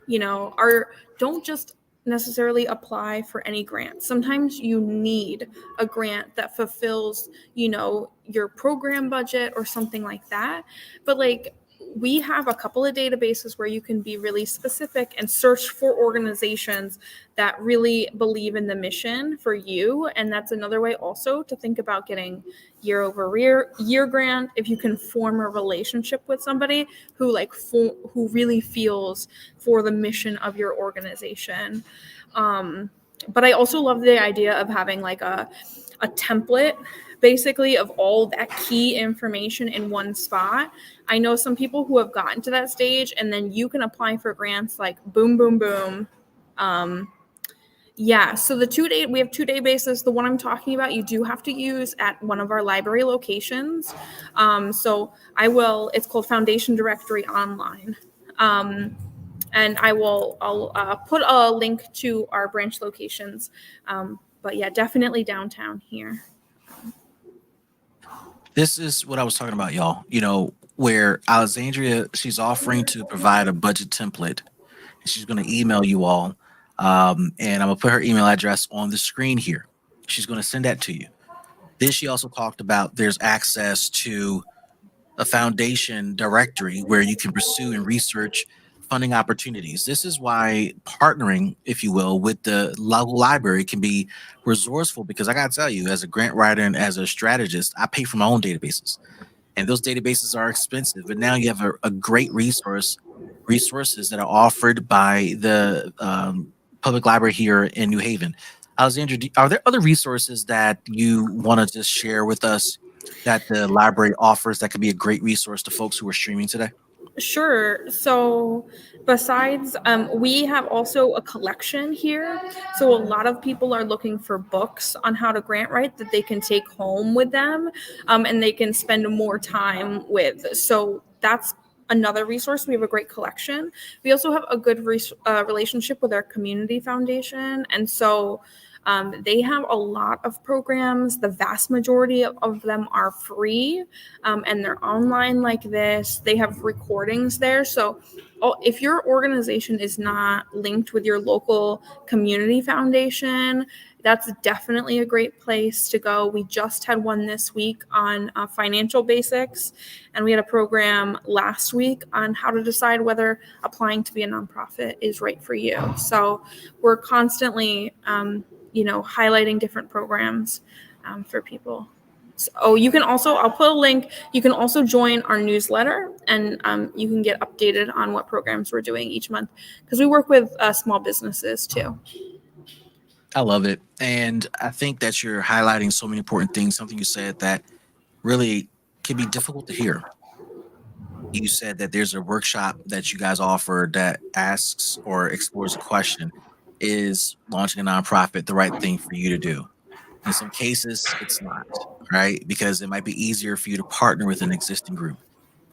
Don't just necessarily apply for any grant. Sometimes you need a grant that fulfills, your program budget or something like that. But we have a couple of databases where you can be really specific and search for organizations that really believe in the mission for you. And that's another way also to think about getting year over year grant. If you can form a relationship with somebody who who really feels for the mission of your organization. But I also love the idea of having a template basically of all that key information in one spot. I know some people who have gotten to that stage, and then you can apply for grants like boom, boom, boom. So we have 2 databases. The one I'm talking about, you do have to use at one of our library locations. It's called Foundation Directory Online. And I'll put a link to our branch locations. But yeah, definitely downtown here. This is what I was talking about, y'all. Where Alexandria, she's offering to provide a budget template. And she's going to email you all. And I'm going to put her email address on the screen here. She's going to send that to you. Then she also talked about there's access to a foundation directory where you can pursue and research funding opportunities. This is why partnering, if you will, with the local library can be resourceful, because I got to tell you, as a grant writer and as a strategist, I pay for my own databases, and those databases are expensive. But now you have a great resources that are offered by the public library here in New Haven. Alexandra, are there other resources that you want to just share with us that the library offers that could be a great resource to folks who are streaming today? Sure. So besides, we have also a collection here. So a lot of people are looking for books on how to grant write that they can take home with them, and they can spend more time with. So that's another resource. We have a great collection. We also have a good relationship with our community foundation. And so They have a lot of programs. The vast majority of them are free, and they're online like this. They have recordings there. So if your organization is not linked with your local community foundation, that's definitely a great place to go. We just had one this week on financial basics, and we had a program last week on how to decide whether applying to be a nonprofit is right for you. So we're constantly, highlighting different programs for people. So you can also, I'll put a link, you can also join our newsletter, and you can get updated on what programs we're doing each month, because we work with small businesses too. I love it. And I think that you're highlighting so many important things. Something you said that really can be difficult to hear. You said that there's a workshop that you guys offer that asks or explores a question: is launching a nonprofit the right thing for you to do? In some cases, it's not, right? Because it might be easier for you to partner with an existing group.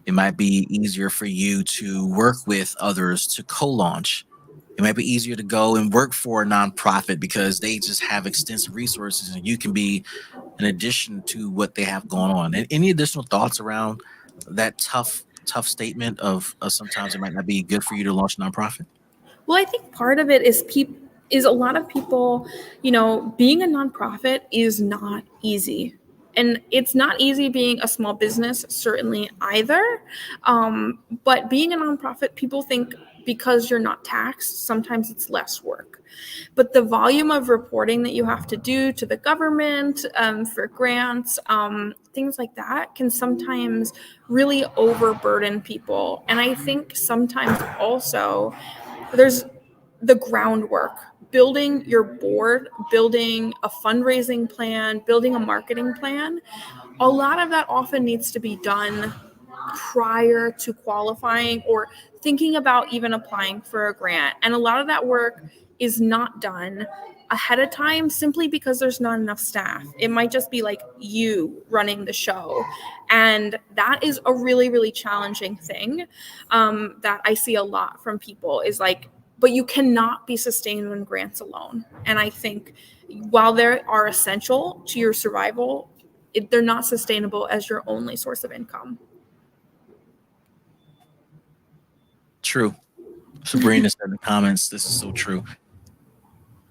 It might be easier for you to work with others to co-launch. It might be easier to go and work for a nonprofit because they just have extensive resources and you can be an addition to what they have going on. And any additional thoughts around that tough statement of sometimes it might not be good for you to launch a nonprofit? Well, I think part of it is a lot of people, being a nonprofit is not easy. And it's not easy being a small business, certainly either. But being a nonprofit, people think because you're not taxed, sometimes it's less work. But the volume of reporting that you have to do to the government for grants, things like that, can sometimes really overburden people. And I think sometimes also there's the groundwork, building your board, building a fundraising plan, building a marketing plan. A lot of that often needs to be done prior to qualifying or thinking about even applying for a grant. And a lot of that work is not done ahead of time simply because there's not enough staff. It might just be like you running the show. And that is a really, really challenging thing that I see a lot from people is like, but you cannot be sustained on grants alone. And I think while they are essential to your survival, they're not sustainable as your only source of income. True. Sabrina said in the comments, this is so true.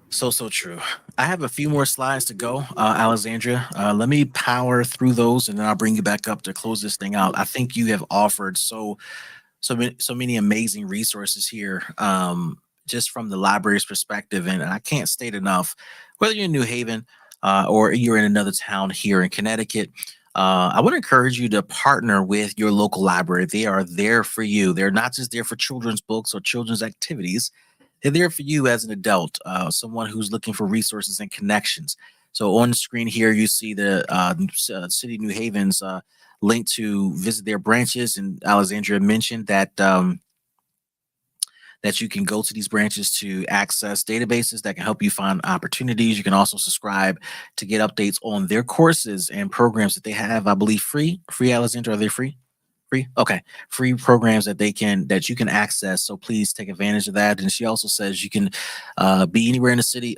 So true. I have a few more slides to go, Alexandria. Let me power through those, and then I'll bring you back up to close this thing out. I think you have offered so many amazing resources here, just from the library's perspective, and I can't state enough. Whether you're in New Haven or you're in another town here in Connecticut, I want to encourage you to partner with your local library. They are there for you. They're not just there for children's books or children's activities. They're there for you as an adult, someone who's looking for resources and connections. So on the screen here, you see the City of New Haven's link to visit their branches. And Alexandria mentioned that that you can go to these branches to access databases that can help you find opportunities. You can also subscribe to get updates on their courses and programs that they have. I believe free. Alexandria, are they free? Free? Okay. Free programs that you can access. So please take advantage of that. And she also says you can be anywhere in the city,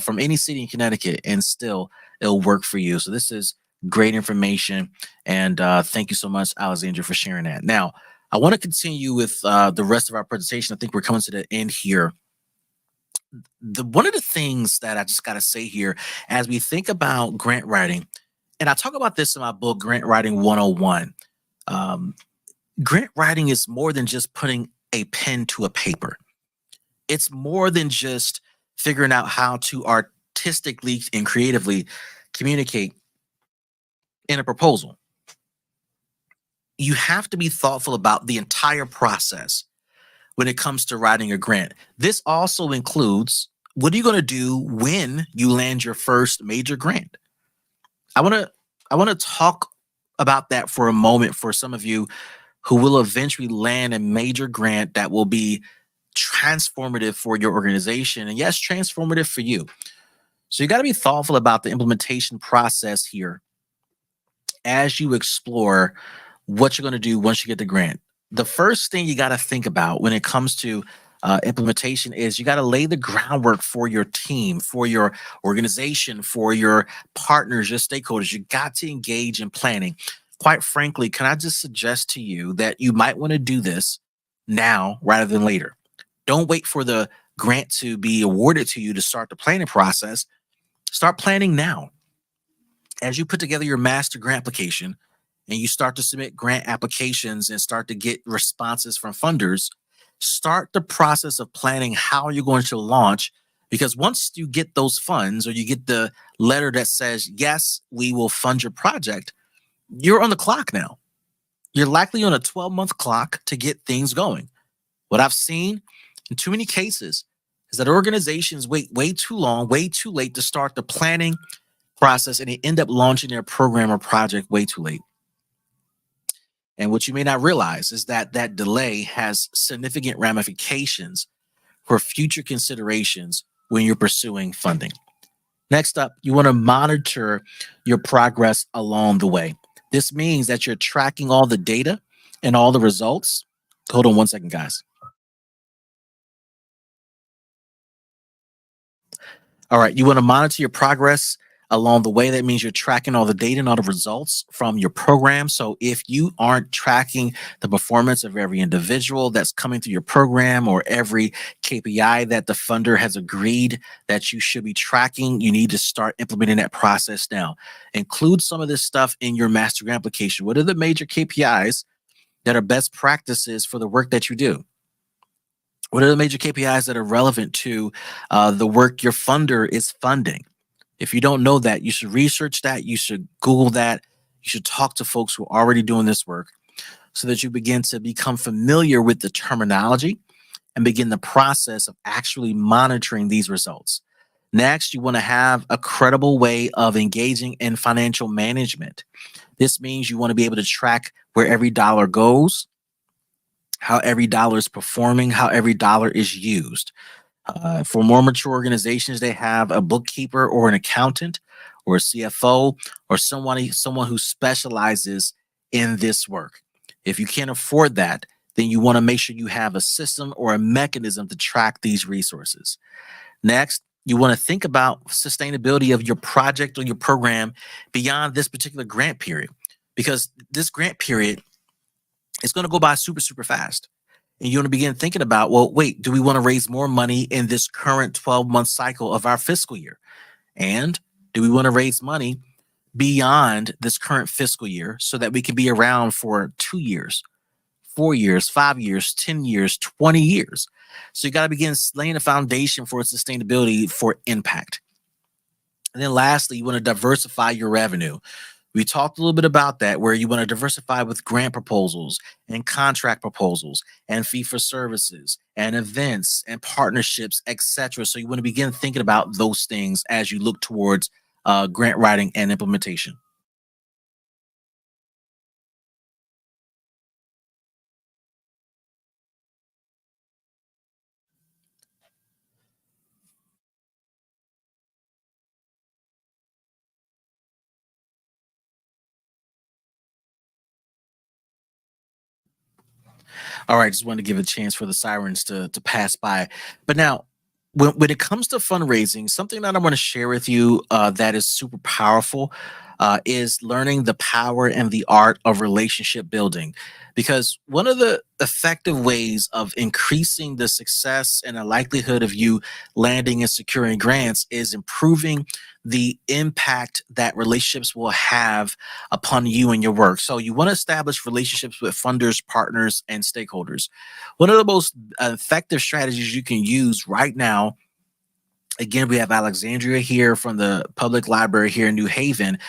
from any city in Connecticut, and still it'll work for you. So this is great information. And thank you so much, Alexandria, for sharing that. Now, I want to continue with the rest of our presentation. I think we're coming to the end here. One of the things that I just got to say here, as we think about grant writing, and I talk about this in my book, Grant Writing 101. Grant writing is more than just putting a pen to a paper. It's more than just figuring out how to artistically and creatively communicate in a proposal. You have to be thoughtful about the entire process when it comes to writing a grant. This also includes, what are you going to do when you land your first major grant? I want to talk about that for a moment for some of you who will eventually land a major grant that will be transformative for your organization, and yes, transformative for you. So you got to be thoughtful about the implementation process here as you explore what you're going to do once you get the grant. The first thing you got to think about when it comes to Implementation is you got to lay the groundwork for your team, for your organization, for your partners, your stakeholders. You got to engage in planning. Quite frankly, can I just suggest to you that you might want to do this now rather than later? Don't wait for the grant to be awarded to you to start the planning process. Start planning now. As you put together your master grant application and you start to submit grant applications and start to get responses from funders, start the process of planning how you're going to launch. Because once you get those funds or you get the letter that says, yes, we will fund your project, you're on the clock now. You're likely on a 12-month clock to get things going. What I've seen in too many cases is that organizations wait way too long, way too late to start the planning process, and they end up launching their program or project way too late. And what you may not realize is that that delay has significant ramifications for future considerations when you're pursuing funding. Next up, you want to monitor your progress along the way. This means that you're tracking all the data and all the results. Hold on one second, guys. All right, you want to monitor your progress along the way. That means you're tracking all the data and all the results from your program. So if you aren't tracking the performance of every individual that's coming through your program or every KPI that the funder has agreed that you should be tracking, you need to start implementing that process now. Include some of this stuff in your master grant application. What are the major KPIs that are best practices for the work that you do? What are the major KPIs that are relevant to the work your funder is funding? If you don't know that, you should research that. You should Google that. You should talk to folks who are already doing this work so that you begin to become familiar with the terminology and begin the process of actually monitoring these results. Next, you want to have a credible way of engaging in financial management. This means you want to be able to track where every dollar goes, how every dollar is performing, how every dollar is used. For more mature organizations, they have a bookkeeper or an accountant or a CFO or someone who specializes in this work. If you can't afford that, then you want to make sure you have a system or a mechanism to track these resources. Next, you want to think about sustainability of your project or your program beyond this particular grant period, because this grant period is going to go by super, super fast. And you want to begin thinking about, well, wait, do we want to raise more money in this current 12-month cycle of our fiscal year? And do we want to raise money beyond this current fiscal year so that we can be around for 2 years, 4 years, 5 years, 10 years, 20 years? So you got to begin laying a foundation for sustainability, for impact. And then lastly, you want to diversify your revenue. We talked a little bit about that, where you want to diversify with grant proposals and contract proposals and fee for services and events and partnerships, etc. So you want to begin thinking about those things as you look towards grant writing and implementation. All right, just wanted to give a chance for the sirens to pass by. But now, when it comes to fundraising, something that I want to share with you that is super powerful is learning the power and the art of relationship building. Because one of the effective ways of increasing the success and the likelihood of you landing and securing grants is improving the impact that relationships will have upon you and your work. So you want to establish relationships with funders, partners, and stakeholders. One of the most effective strategies you can use right now, again, we have Alexandria here from the public library here in New Haven.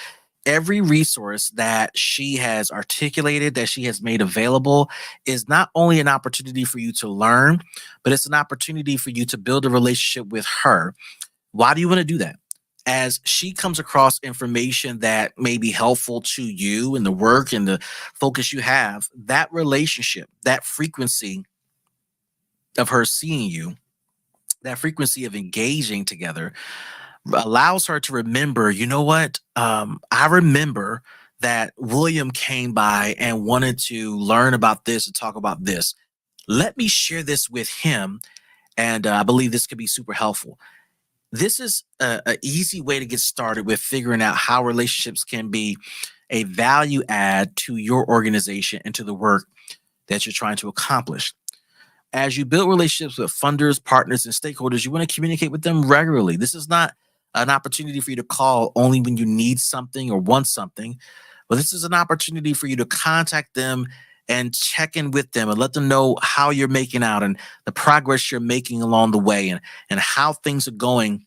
Every resource that she has articulated, that she has made available, is not only an opportunity for you to learn, but it's an opportunity for you to build a relationship with her. Why do you want to do that? As she comes across information that may be helpful to you and the work and the focus you have, that relationship, that frequency of her seeing you, that frequency of engaging together allows her to remember, you know what? I remember that William came by and wanted to learn about this and talk about this. Let me share this with him And I believe this could be super helpful. This is a easy way to get started with figuring out how relationships can be a value add to your organization and to the work that you're trying to accomplish. As you build relationships with funders, partners, and stakeholders, you want to communicate with them regularly. This is not an opportunity for you to call only when you need something or want something, but this is an opportunity for you to contact them and check in with them and let them know how you're making out and the progress you're making along the way, and how things are going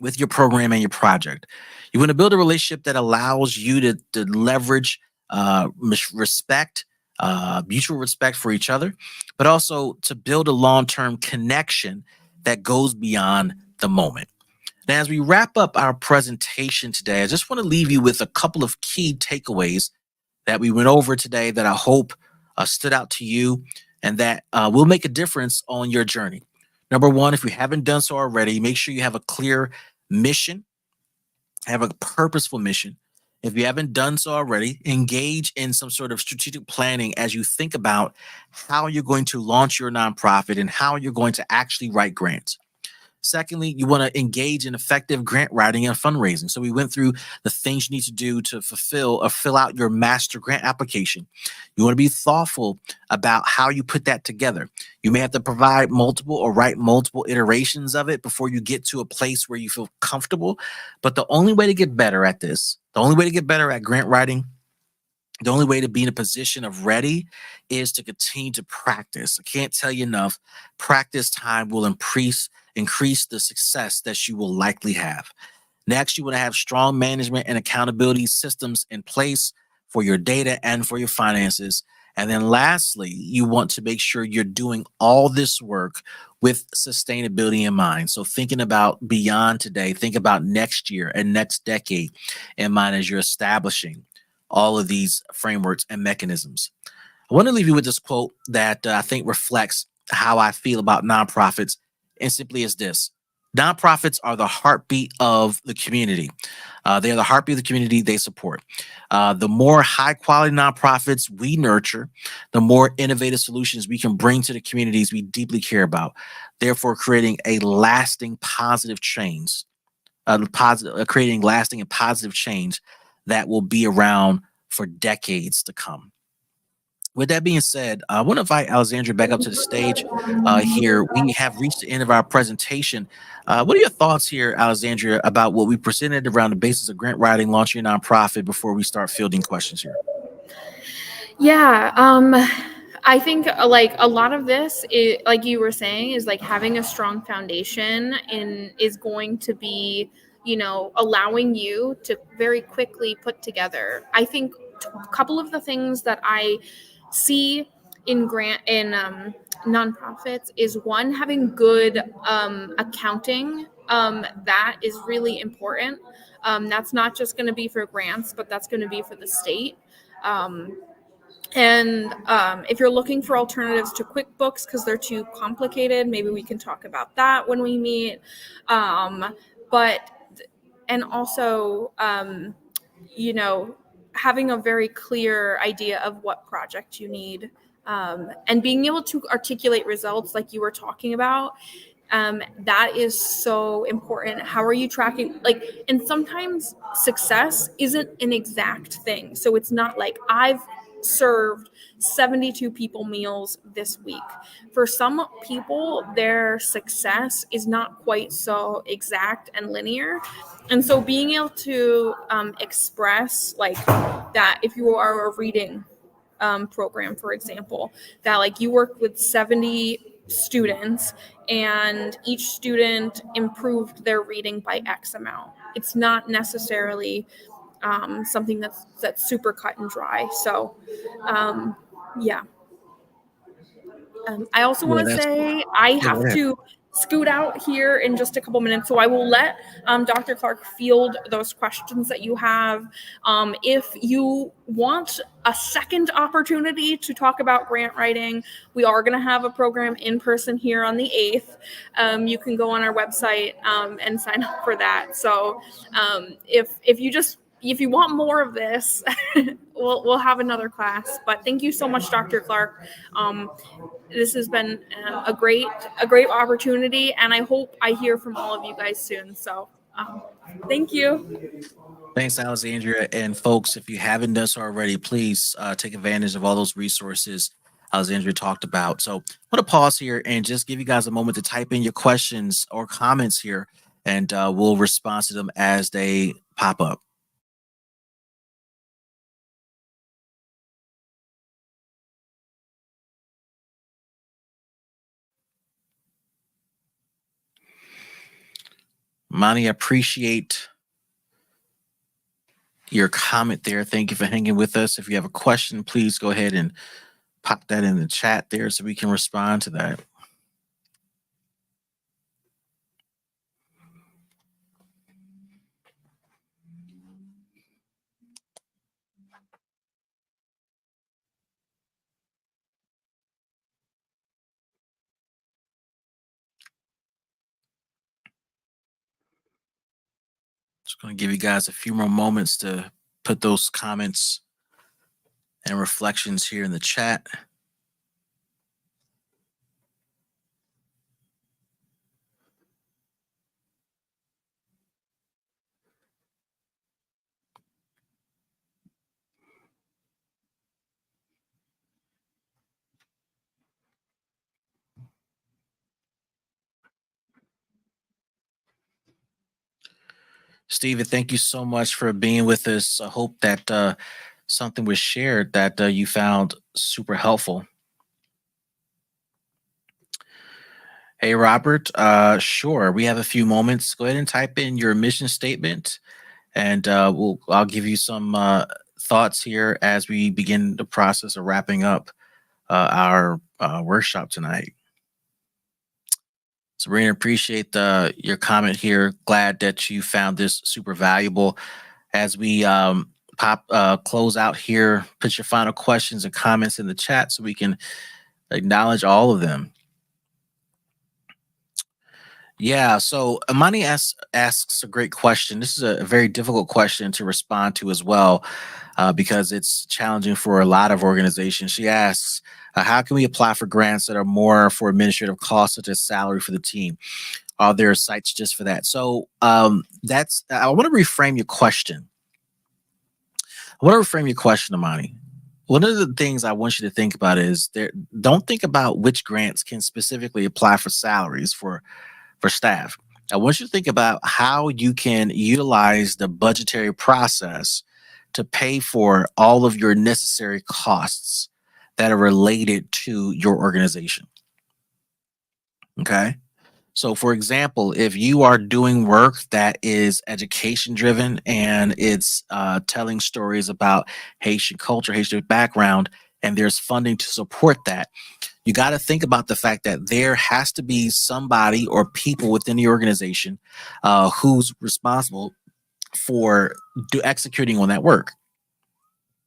with your program and your project. You want to build a relationship that allows you to leverage respect, mutual respect for each other, but also to build a long term connection that goes beyond the moment. Now, as we wrap up our presentation today, I just want to leave you with a couple of key takeaways that we went over today that I hope stood out to you and that will make a difference on your journey. Number one, if you haven't done so already, make sure you have a clear mission, have a purposeful mission. If you haven't done so already, engage in some sort of strategic planning as you think about how you're going to launch your nonprofit and how you're going to actually write grants. Secondly, you want to engage in effective grant writing and fundraising. So we went through the things you need to do to fulfill or fill out your master grant application. You want to be thoughtful about how you put that together. You may have to provide multiple or write multiple iterations of it before you get to a place where you feel comfortable. But the only way to get better at this, the only way to get better at grant writing, the only way to be in a position of ready is to continue to practice. I can't tell you enough. Practice time will increase the success that you will likely have. Next, you want to have strong management and accountability systems in place for your data and for your finances. And then lastly, you want to make sure you're doing all this work with sustainability in mind. So thinking about beyond today, think about next year and next decade in mind as you're establishing all of these frameworks and mechanisms. I want to leave you with this quote that I think reflects how I feel about nonprofits, and simply is this: nonprofits are the heartbeat of the community. They are the heartbeat of the community they support. The more high quality nonprofits we nurture, the more innovative solutions we can bring to the communities we deeply care about, therefore creating a lasting positive change, creating lasting and positive change that will be around for decades to come. With that being said, I want to invite Alexandria back up to the stage here. We have reached the end of our presentation. What are your thoughts here, Alexandria, about what we presented around the basis of grant writing, launching a nonprofit before we start fielding questions here? Yeah, I think like a lot of this is, like you were saying, is like having a strong foundation in is going to be, allowing you to very quickly put together. I think a couple of the things that I see in nonprofits is one, having good accounting. That is really important. That's not just going to be for grants, but that's going to be for the state. And if you're looking for alternatives to QuickBooks because they're too complicated, maybe we can talk about that when we meet. But and also, having a very clear idea of what project you need, and being able to articulate results like you were talking about. That is so important. How are you tracking? And sometimes success isn't an exact thing. So it's not like I've served 72 people meals this week. For some people, their success is not quite so exact and linear. And so being able to express that, if you are a reading program, for example, that you work with 70 students and each student improved their reading by X amount. It's not necessarily something that's super cut and dry. So, yeah. I also Yeah, want to that's say I yeah, go have ahead. to scoot out here in just a couple minutes. So I will let Dr. Clark field those questions that you have. If you want a second opportunity to talk about grant writing, we are going to have a program in person here on the 8th. You can go on our website and sign up for that. So if you just if you want more of this, we'll have another class. But thank you so much, Dr. Clark. This has been a great opportunity, and I hope I hear from all of you guys soon. So thank you. Thanks, Alexandria. And folks, if you haven't done so already, please take advantage of all those resources Alexandria talked about. So I'm going to pause here and just give you guys a moment to type in your questions or comments here, and we'll respond to them as they pop up. Monty, I appreciate your comment there. Thank you for hanging with us. If you have a question, please go ahead and pop that in the chat there so we can respond to that. Just going to give you guys a few more moments to put those comments and reflections here in the chat. Steven, thank you so much for being with us. I hope that something was shared that you found super helpful. Hey, Robert, sure. We have a few moments. Go ahead and type in your mission statement, and I'll give you some thoughts here as we begin the process of wrapping up our workshop tonight. So, really appreciate your comment here. Glad that you found this super valuable. As we close out here, put your final questions and comments in the chat so we can acknowledge all of them. Yeah, so Amani asks a great question. This is a very difficult question to respond to as well, because it's challenging for a lot of organizations. She asks, how can we apply for grants that are more for administrative costs, such as salary for the team? Are there sites just for that? So I want to reframe your question. Amani. One of the things I want you to think about is don't think about which grants can specifically apply for salaries for staff. I want you to think about how you can utilize the budgetary process to pay for all of your necessary costs that are related to your organization. Okay. So, for example, if you are doing work that is education driven and it's telling stories about Haitian culture, Haitian background, and there's funding to support that, you got to think about the fact that there has to be somebody or people within the organization who's responsible for executing on that work.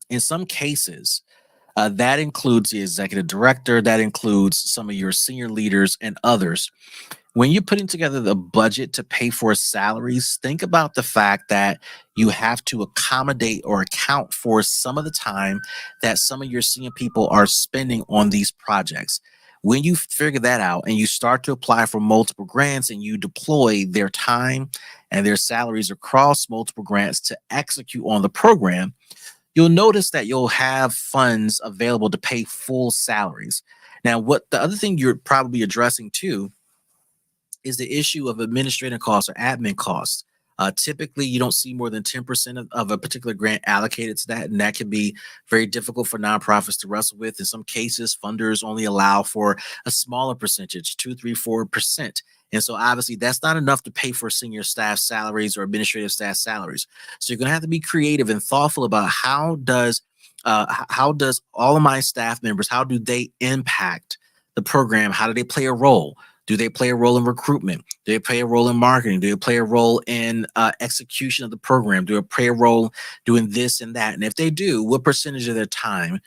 In some cases, that includes the executive director, that includes some of your senior leaders and others. When you're putting together the budget to pay for salaries, think about the fact that you have to accommodate or account for some of the time that some of your senior people are spending on these projects. When you figure that out and you start to apply for multiple grants and you deploy their time and their salaries across multiple grants to execute on the program, you'll notice that you'll have funds available to pay full salaries. Now, what the other thing you're probably addressing too is the issue of administrative costs or admin costs. Typically, you don't see more than 10% of a particular grant allocated to that, and that can be very difficult for nonprofits to wrestle with. In some cases, funders only allow for a smaller percentage, 2, 3, 4%. And so obviously that's not enough to pay for senior staff salaries or administrative staff salaries. So you're going to have to be creative and thoughtful about how does all of my staff members, how do they impact the program? How do they play a role? Do they play a role in recruitment? Do they play a role in marketing? Do they play a role in execution of the program? Do they play a role doing this and that? And if they do, what percentage of their time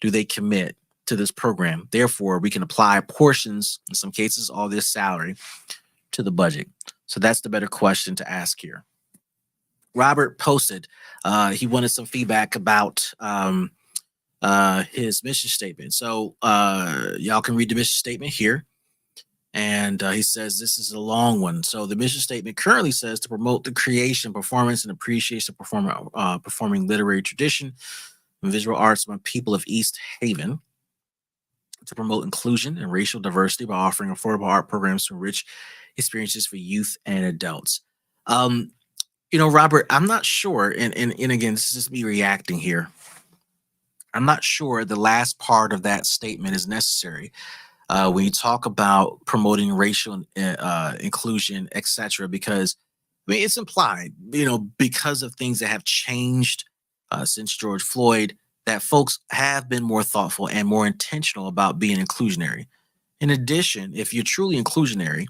do they commit to this program? Therefore, we can apply portions, in some cases, all this salary to the budget. So that's the better question to ask here. Robert posted he wanted some feedback about his mission statement. So y'all can read the mission statement here. And he says this is a long one. So the mission statement currently says to promote the creation, performance, and appreciation of performing literary tradition and visual arts among people of East Haven, to promote inclusion and racial diversity by offering affordable art programs to enrich experiences for youth and adults. Um, Robert, I'm not sure, and again, this is just me reacting here. I'm not sure the last part of that statement is necessary when you talk about promoting racial inclusion, etc. Because I mean, it's implied, because of things that have changed since George Floyd, that folks have been more thoughtful and more intentional about being inclusionary. In addition, if you're truly inclusionary,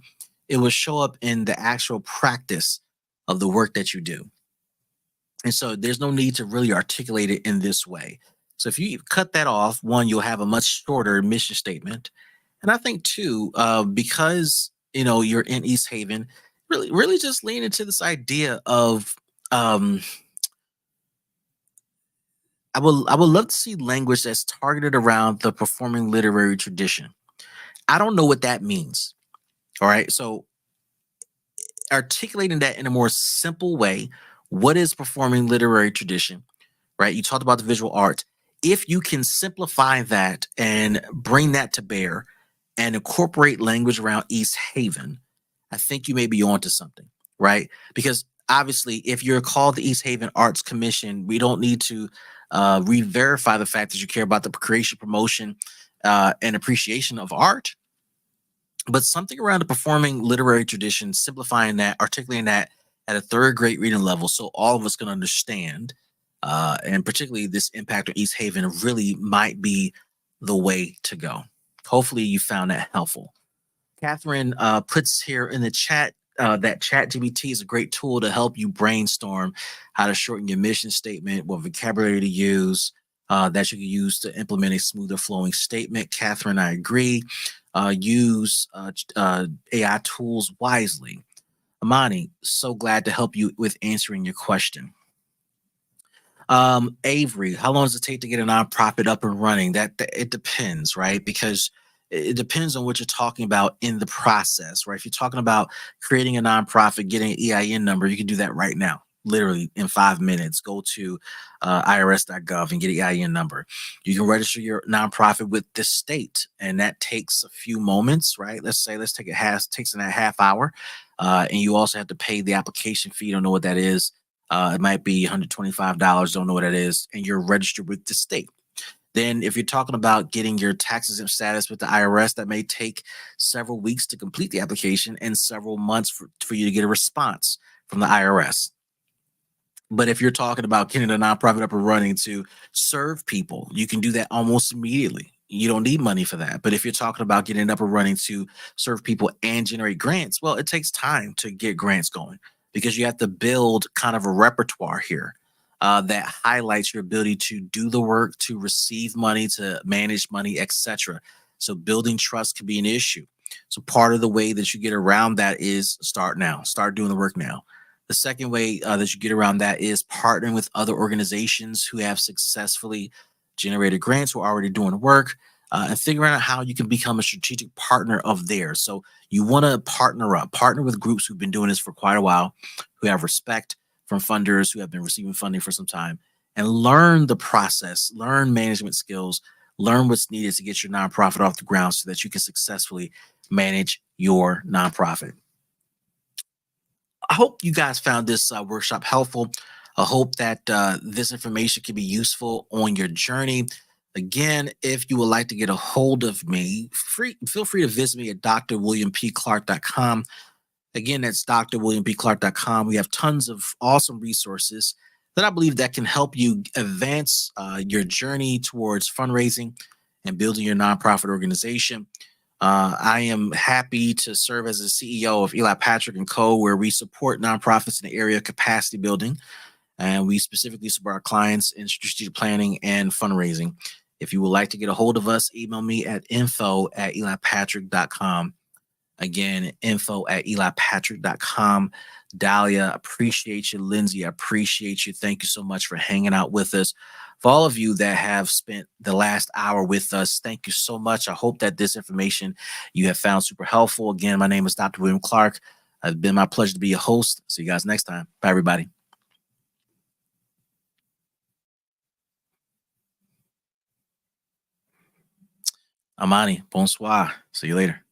it will show up in the actual practice of the work that you do. And so there's no need to really articulate it in this way. So if you cut that off, one, you'll have a much shorter mission statement. And I think two, because you're in East Haven, really just lean into this idea of I would love to see language that's targeted around the performing literary tradition. I don't know what that means. All right. So articulating that in a more simple way, what is performing literary tradition? Right? You talked about the visual art. If you can simplify that and bring that to bear and incorporate language around East Haven, I think you may be onto something, right? Because obviously, if you're called the East Haven Arts Commission, we don't need to re-verify the fact that you care about the creation, promotion, and appreciation of art. But something around the performing literary tradition, simplifying that, articulating that at a third grade reading level so all of us can understand, and particularly this impact on East Haven really might be the way to go. Hopefully you found that helpful. Catherine puts here in the chat that ChatGPT is a great tool to help you brainstorm how to shorten your mission statement, what vocabulary to use, that you can use to implement a smoother flowing statement. Catherine, I agree. Use AI tools wisely. Amani, so glad to help you with answering your question. Avery, how long does it take to get a nonprofit up and running? That it depends, right? Because it depends on what you're talking about in the process, right? If you're talking about creating a nonprofit, getting an EIN number, you can do that right now, literally in 5 minutes. Go to irs.gov and get an EIN number. You can register your nonprofit with the state, and that takes a few moments, right? Let's take takes in a half hour, and you also have to pay the application fee. Don't know what that is. It might be $125, don't know what it is, and you're registered with the state. Then if you're talking about getting your tax exempt status with the IRS, that may take several weeks to complete the application and several months for you to get a response from the IRS. But if you're talking about getting a nonprofit up and running to serve people, you can do that almost immediately. You don't need money for that. But if you're talking about getting it up and running to serve people and generate grants, well, it takes time to get grants going because you have to build kind of a repertoire here that highlights your ability to do the work, to receive money, to manage money, etc. So building trust can be an issue. So part of the way that you get around that is start now, start doing the work now. The second way that you get around that is partnering with other organizations who have successfully generated grants, who are already doing the work, and figuring out how you can become a strategic partner of theirs. So you want to partner with groups who've been doing this for quite a while, who have respect from funders, who have been receiving funding for some time, and learn the process, learn management skills, learn what's needed to get your nonprofit off the ground so that you can successfully manage your nonprofit. I hope you guys found this workshop helpful. I hope that this information can be useful on your journey. Again, if you would like to get a hold of me, feel free to visit me at drwilliampclark.com. Again, that's drwilliampclark.com. We have tons of awesome resources that I believe that can help you advance your journey towards fundraising and building your nonprofit organization. I am happy to serve as the CEO of Eli Patrick Co, where we support nonprofits in the area of capacity building, and we specifically support our clients in strategic planning and fundraising. If you would like to get a hold of us, email me at info@elipatrick.com. Again, info@elipatrick.com. Dahlia, appreciate you. Lindsay, I appreciate you. Thank you so much for hanging out with us. For all of you that have spent the last hour with us, thank you so much. I hope that this information you have found super helpful. Again, my name is Dr. William Clark. It's been my pleasure to be your host. See you guys next time. Bye, everybody. Amani, bonsoir. See you later.